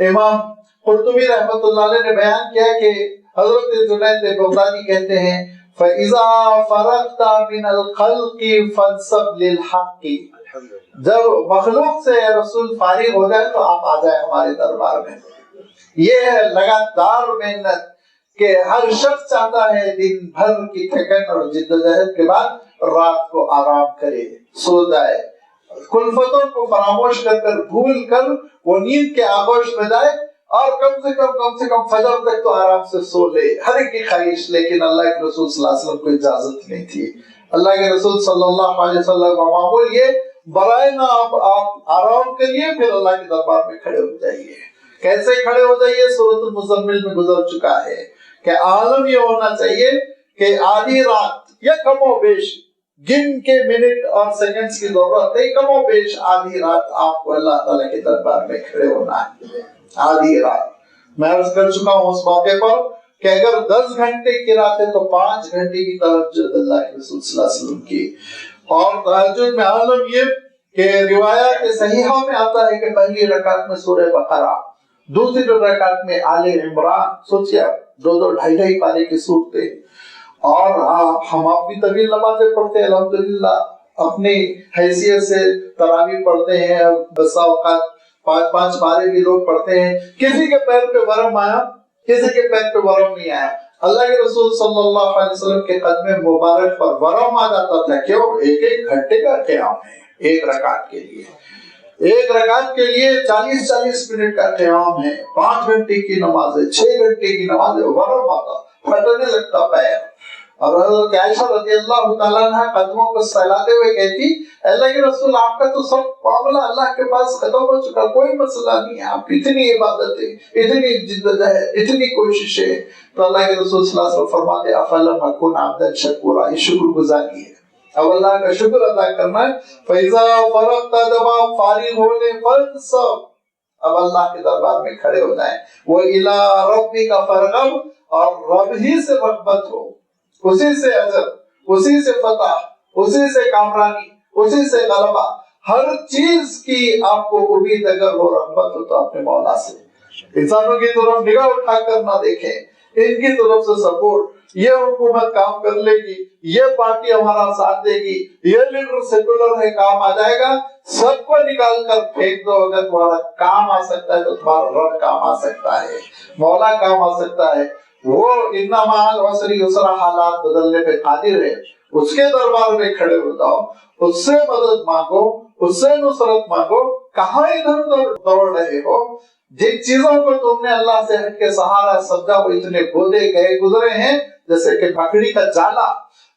امام قرطبی رحمۃ اللہ علیہ نے بیان کیا کہ حضرت جنید بغدادی کہتے ہیں فَإِذَا فَرَغْتَ مِنَ الْخَلْقِ فَانْصَبْ لِلْحَقِّ. جب مخلوق سے رسول فارغ ہو جائے تو آپ آ جائیں ہمارے دربار میں. یہ ہے لگاتار محنت کہ ہر شخص چاہتا ہے دن بھر کی تھکن اور جدوجہد کے بعد رات کو آرام کرے، سو جائے، کلفتوں کو فراموش کر بھول کر وہ نیند کے آغوش میں جائے اور کم سے کم فجر تک تو آرام سے سو لے. ہر ایک کی خواہش، لیکن اللہ کے رسول صلی اللہ علیہ وسلم کو اجازت نہیں تھی. اللہ کے رسول صلی اللہ علیہ وسلم کا معمول یہ برائے نہ آپ آرام کریے پھر اللہ کے دربار میں کھڑے ہو جائیے. کیسے کھڑے ہو جائیے؟ سورۃ المزمل میں گزر چکا ہے کہ عالم یہ ہونا چاہیے کہ آدھی رات یا کم و بیش، گن کے منٹ اور سیکنڈز کی ضرورت نہیں، کم و بیش آدھی رات آپ کو اللہ تعالیٰ کے دربار میں کھڑے ہونا ہے. آدھی رات میں عرض کر چکا ہوں اس موقع پر کہ اگر 10 گھنٹے کی رات ہے تو 5 گھنٹے کی تہجد اللہ کے رسول صلی اللہ علیہ وسلم کی. اور تہجد میں عالم یہ کہ روایات صحیحہ میں آتا ہے کہ پہلی رکعت میں سورہ بقرہ، دوسری رکعت میں آل عمران. سوچیے 2-2 پارے کی صورتیں. اور ہم آپ بھی طویل نمازیں پڑھتے ہیں الحمدللہ، اپنی حیثیت سے تراویح پڑھتے ہیں، بسا اوقات 5 پارے بھی لوگ پڑھتے ہیں. کسی کے پیر پہ ورم آیا، کسی کے پیر پہ ورم نہیں آیا. اللہ کے رسول صلی اللہ علیہ وسلم کے قدم مبارک پر ورم آ جاتا تھا. کیوں؟ 1 گھنٹے کا قیام ہے ایک رکعت کے لیے. ایک رکعت کے لیے 40 منٹ کا قیام ہے. 5 گھنٹے کی نماز ہے، 6 گھنٹے کی نماز ہے، ورم آتا، پھٹنے لگتا پیر. اور حضرت عائشہ رضی اللہ تعالیٰ عنہ قدموں کو سہلاتے ہوئے کہتی اللہ کے رسول آپ کا تو سب معاملہ اللہ کے پاس ختم ہو چکا، کوئی مسئلہ نہیں ہے، آپ اتنی عبادتیں، اتنی جدوجہد، اتنی کوششیں. تو اللہ کے رسول صلی اللہ علیہ وسلم فرماتے افلم اکن عبدا شکورا. یہ شکر گزاری ہے، اب اللہ کا شکر ادا کرنا ہے. فَإِذَا فَرَغْتَ، جب آپ فارغ ہونے فَانصَبْ، اب اللہ کے دربار میں کھڑے ہو جائیں. وَإِلَىٰ رَبِّكَ فَارْغَب، اور رب ہی سے رغبت ہو، اسی سے اجر، اسی سے فتح، اسی سے کامرانی، اسی سے غلبہ. ہر چیز کی آپ کو امید اگر ہو، رغبت ہو تو اپنے مولا سے. انسانوں کی طرف نگاہ اٹھا کر نہ دیکھیں، ان کی طرف سے سپورٹ. یہ حکومت کام کر لے گی، یہ پارٹی ہمارا ساتھ دے گی، یہ لیڈر سیکولر ہے، کام آ جائے گا. سب کو نکال کر پھینک دو. اگر تمہارا کام آ سکتا ہے تو تمہارا رب کام آ سکتا ہے، مولا کام آ سکتا ہے. وہ انما مع العسر یسرا، حالات بدلنے پہ قادر ہے. اس کے دربار میں کھڑے ہو جاؤ، اس سے مدد مانگو، اس سے نصرت مانگو. کہاں ادھر ادھر دوڑ رہے ہو؟ جن چیزوں کو تم نے اللہ سے ہٹ کے سہارا سمجھا وہ اتنے بودے گئے گزرے ہیں جیسے کہ مکڑی کا جالا.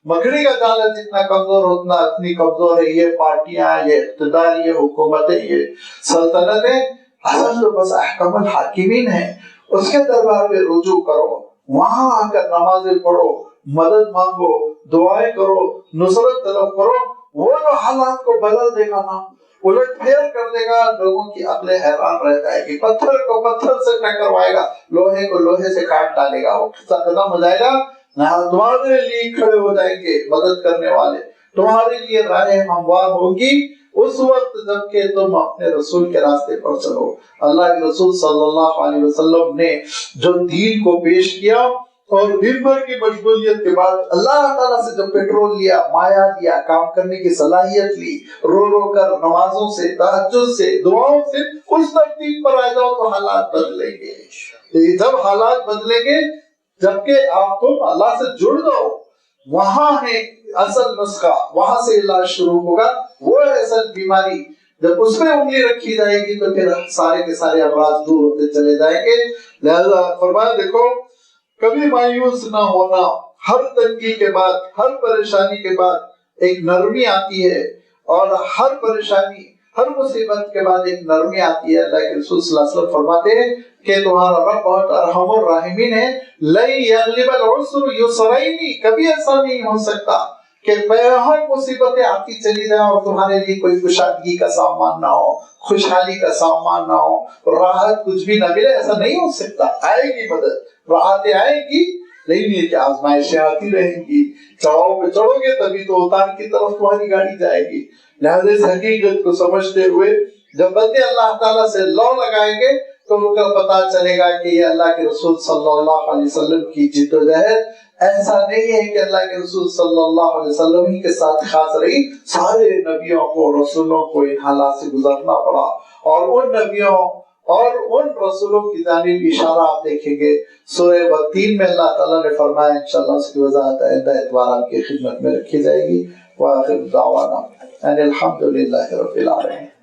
مکڑی کا جالا جتنا کمزور اتنا اتنی کمزور ہے یہ پارٹیاں، یہ اقتدار، یہ حکومتیں، یہ سلطنتیں. اصل تو بس احکم الحاکمین ہیں. اس کے دربار میں رجوع کرو، وہاں آ کر نمازیں پڑھو، مدد مانگو، دعائیں کرو، نصرت طلب کرو. وہ جو حالات کو بدل دے گا نا، الٹ پھیر کر دے گا، لوگوں کی عقلیں حیران رہ جائے گی. پتھر کو پتھر سے ٹکروائے گا، لوہے کو لوہے سے کاٹ ڈالے گا. وہ قدم ہو جائے گا، تمہارے لیے کھڑے ہو جائیں گے مدد کرنے والے، تمہارے لیے راہیں ہموار ہوگی. اس وقت جب کہ تم اپنے رسول کے راستے پر چلو. اللہ کے رسول صلی اللہ علیہ وسلم نے جو دین کو پیش کیا اور دن بھر کی مشغولیت کے بعد اللہ تعالیٰ سے جو پیٹرول لیا، مایا دیا، کام کرنے کی صلاحیت لی، رو رو کر نمازوں سے، تہجد سے، دعاؤں سے اس ترتیب پر آ جاؤ تو حالات بدلیں گے. جب حالات بدلیں گے، جبکہ آپ تم اللہ سے جڑ جاؤ، وہاں ہے اصل نسخہ، وہاں سے علاج شروع ہوگا، وہ اصل بیماری۔ جب اس میں انگلی رکھی جائے گی تو پھر سارے کے سارے امراض دور ہوتے چلے جائیں گے۔ لہذا فرمایا دیکھو کبھی مایوس نہ ہونا، ہر تنگی کے بعد، ہر پریشانی کے بعد ایک نرمی آتی ہے، اور ہر پریشانی، ہر مصیبت کے بعد ایک نرمی آتی ہے۔ اللہ کے رسول صلی اللہ علیہ وسلم فرماتے ہیں کہ تمہارا رب بہت ارحم الراحمین ہے۔ لن یغلب العسر یسرین، کبھی ایسا نہیں ہو سکتا کہ ہر مصیبتیں آتی چلی جائیں اور تمہارے لیے کوئی کشادگی کا سامان نہ ہو، خوشحالی کا سامان نہ ہو، راحت کچھ بھی نہ ملے، ایسا نہیں ہو سکتا۔ آئے گی مدد، راحتیں آئیں گی، لیکن یہ کہ آزمائشیں آتی رہیں گی۔ چڑھاؤ پہ چڑھو گے تبھی تو اتار کی طرف تمہاری گاڑی جائے گی۔ لہذا اس حقیقت کو سمجھتے ہوئے جب بندے اللہ تعالیٰ سے لو لگائیں گے تو ان کا پتہ چلے گا کہ یہ اللہ کے رسول صلی اللہ علیہ وسلم کی جد و جہد ایسا نہیں ہے کہ اللہ کے رسول صلی اللہ علیہ وسلم ہی کے ساتھ خاص رہی، سارے نبیوں کو، رسولوں کو ان حالات سے گزرنا پڑا، اور ان نبیوں اور ان رسولوں کی جانب اشارہ آپ دیکھیں گے سورہ والتین میں اللہ تعالیٰ نے فرمایا، انشاءاللہ اس کی وضاحت آئندہ اتوار آپ کی خدمت میں رکھی جائے گی۔ وآخر دعوانا ان الحمدللہ رب العالمین۔